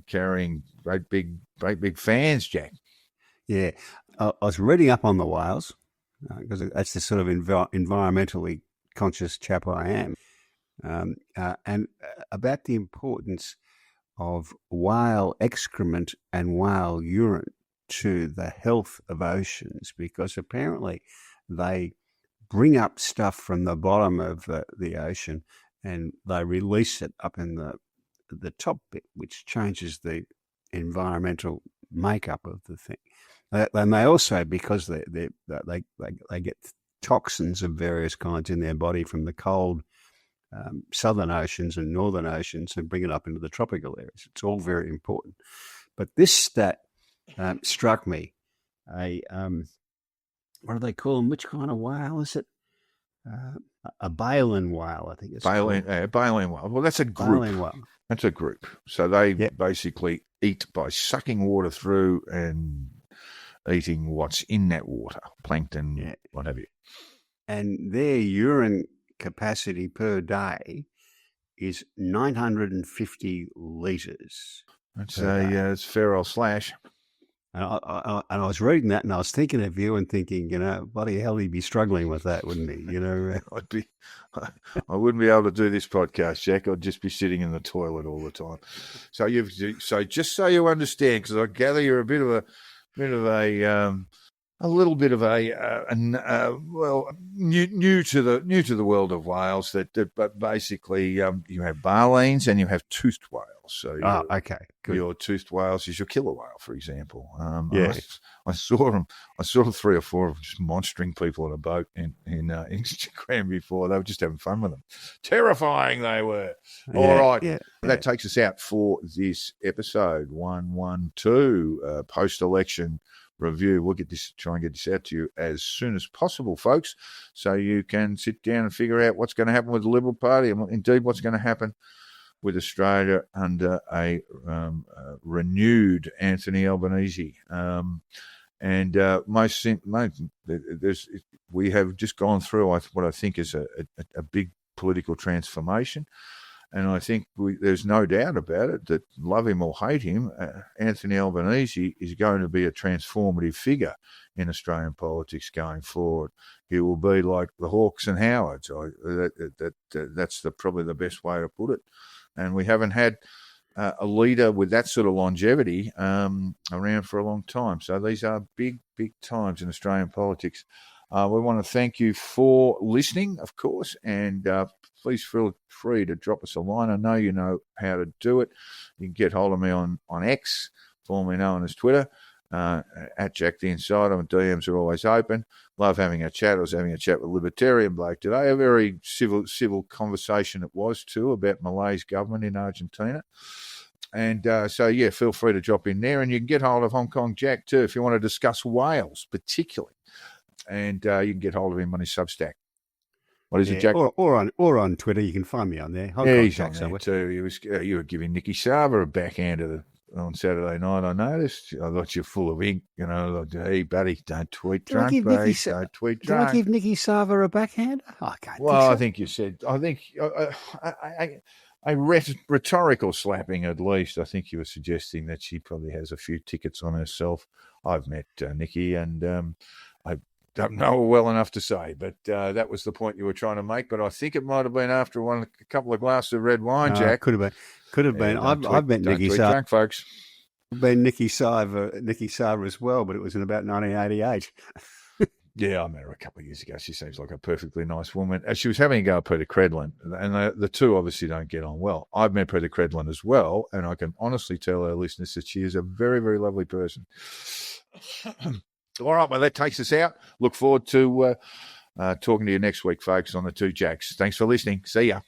carrying great big fans, Jack. Yeah. I was reading up on the whales because that's the sort of environmentally conscious chap I am. And about the importance of whale excrement and whale urine to the health of oceans, because apparently they bring up stuff from the bottom of the ocean and they release it up in the top bit, which changes the environmental makeup of the thing. And they also, because they get toxins of various kinds in their body from the cold southern oceans and northern oceans, and bring it up into the tropical areas. It's all very important. But this stat struck me. What do they call them? Which kind of whale is it? A baleen whale, I think it's baleen whale. Well, that's a group. Baleen whale. That's a group. So they basically eat by sucking water through and eating what's in that water, plankton, what have you. And their urine capacity per day is 950 litres. That's it's fair old slash. And I was reading that, and I was thinking of you and thinking, bloody hell, he'd be struggling with that, wouldn't he? I wouldn't be able to do this podcast, Jack. I'd just be sitting in the toilet all the time. So just so you understand, because I gather you're new to the world of whales. But basically, you have balines and you have toothed whales. So okay, good. Your toothed whales is your killer whale, for example. I saw them 3 or 4 of them just monstering people on a boat in Instagram before. They were just having fun with them. Terrifying they were. All right, that takes us out for this episode 112 post-election review. We'll try and get this out to you as soon as possible, folks, so you can sit down and figure out what's going to happen with the Liberal Party and indeed what's going to happen with Australia under a renewed Anthony Albanese. We have just gone through what I think is a big political transformation. And I think there's no doubt about it that, love him or hate him, Anthony Albanese is going to be a transformative figure in Australian politics going forward. He will be like the Hawks and Howards. That's probably the best way to put it. And we haven't had a leader with that sort of longevity around for a long time. So these are big, big times in Australian politics. We want to thank you for listening, of course, and please feel free to drop us a line. I know you know how to do it. You can get hold of me on X, formerly known as Twitter, at Jack the Insider. My DMs are always open. Love having a chat. I was having a chat with Libertarian bloke today. A very civil conversation it was too about Malay's government in Argentina. And feel free to drop in there. And you can get hold of Hong Kong Jack too if you want to discuss whales particularly. And you can get hold of him on his Substack. What is it, Jack? Or on Twitter. You can find me on there. He's on there too. You were giving Nikki Sava a backhand of the on Saturday night. I noticed. I thought you're full of ink. You know, like, hey, buddy, don't tweet Did I drunk, give mate. Nikki Sa- Don't tweet Did drunk. I give Nikki Sava a backhand? I can't Well, I think think you said. I think a rhetorical slapping, at least. I think you were suggesting that she probably has a few tickets on herself. I've met Nikki, and I don't know her well enough to say, but that was the point you were trying to make. But I think it might have been after a couple of glasses of red wine, so. Jack. Could have been. Could have been. I've met Nikki Sava. Drunk, folks. I've been Nikki Sava as well, but it was in about 1988. Yeah, I met her a couple of years ago. She seems like a perfectly nice woman. She was having a go at Peter Credlin, and the two obviously don't get on well. I've met Peter Credlin as well, and I can honestly tell our listeners that she is a very, very lovely person. All right, well, that takes us out. Look forward to talking to you next week, folks, on the Two Jacks. Thanks for listening. See ya.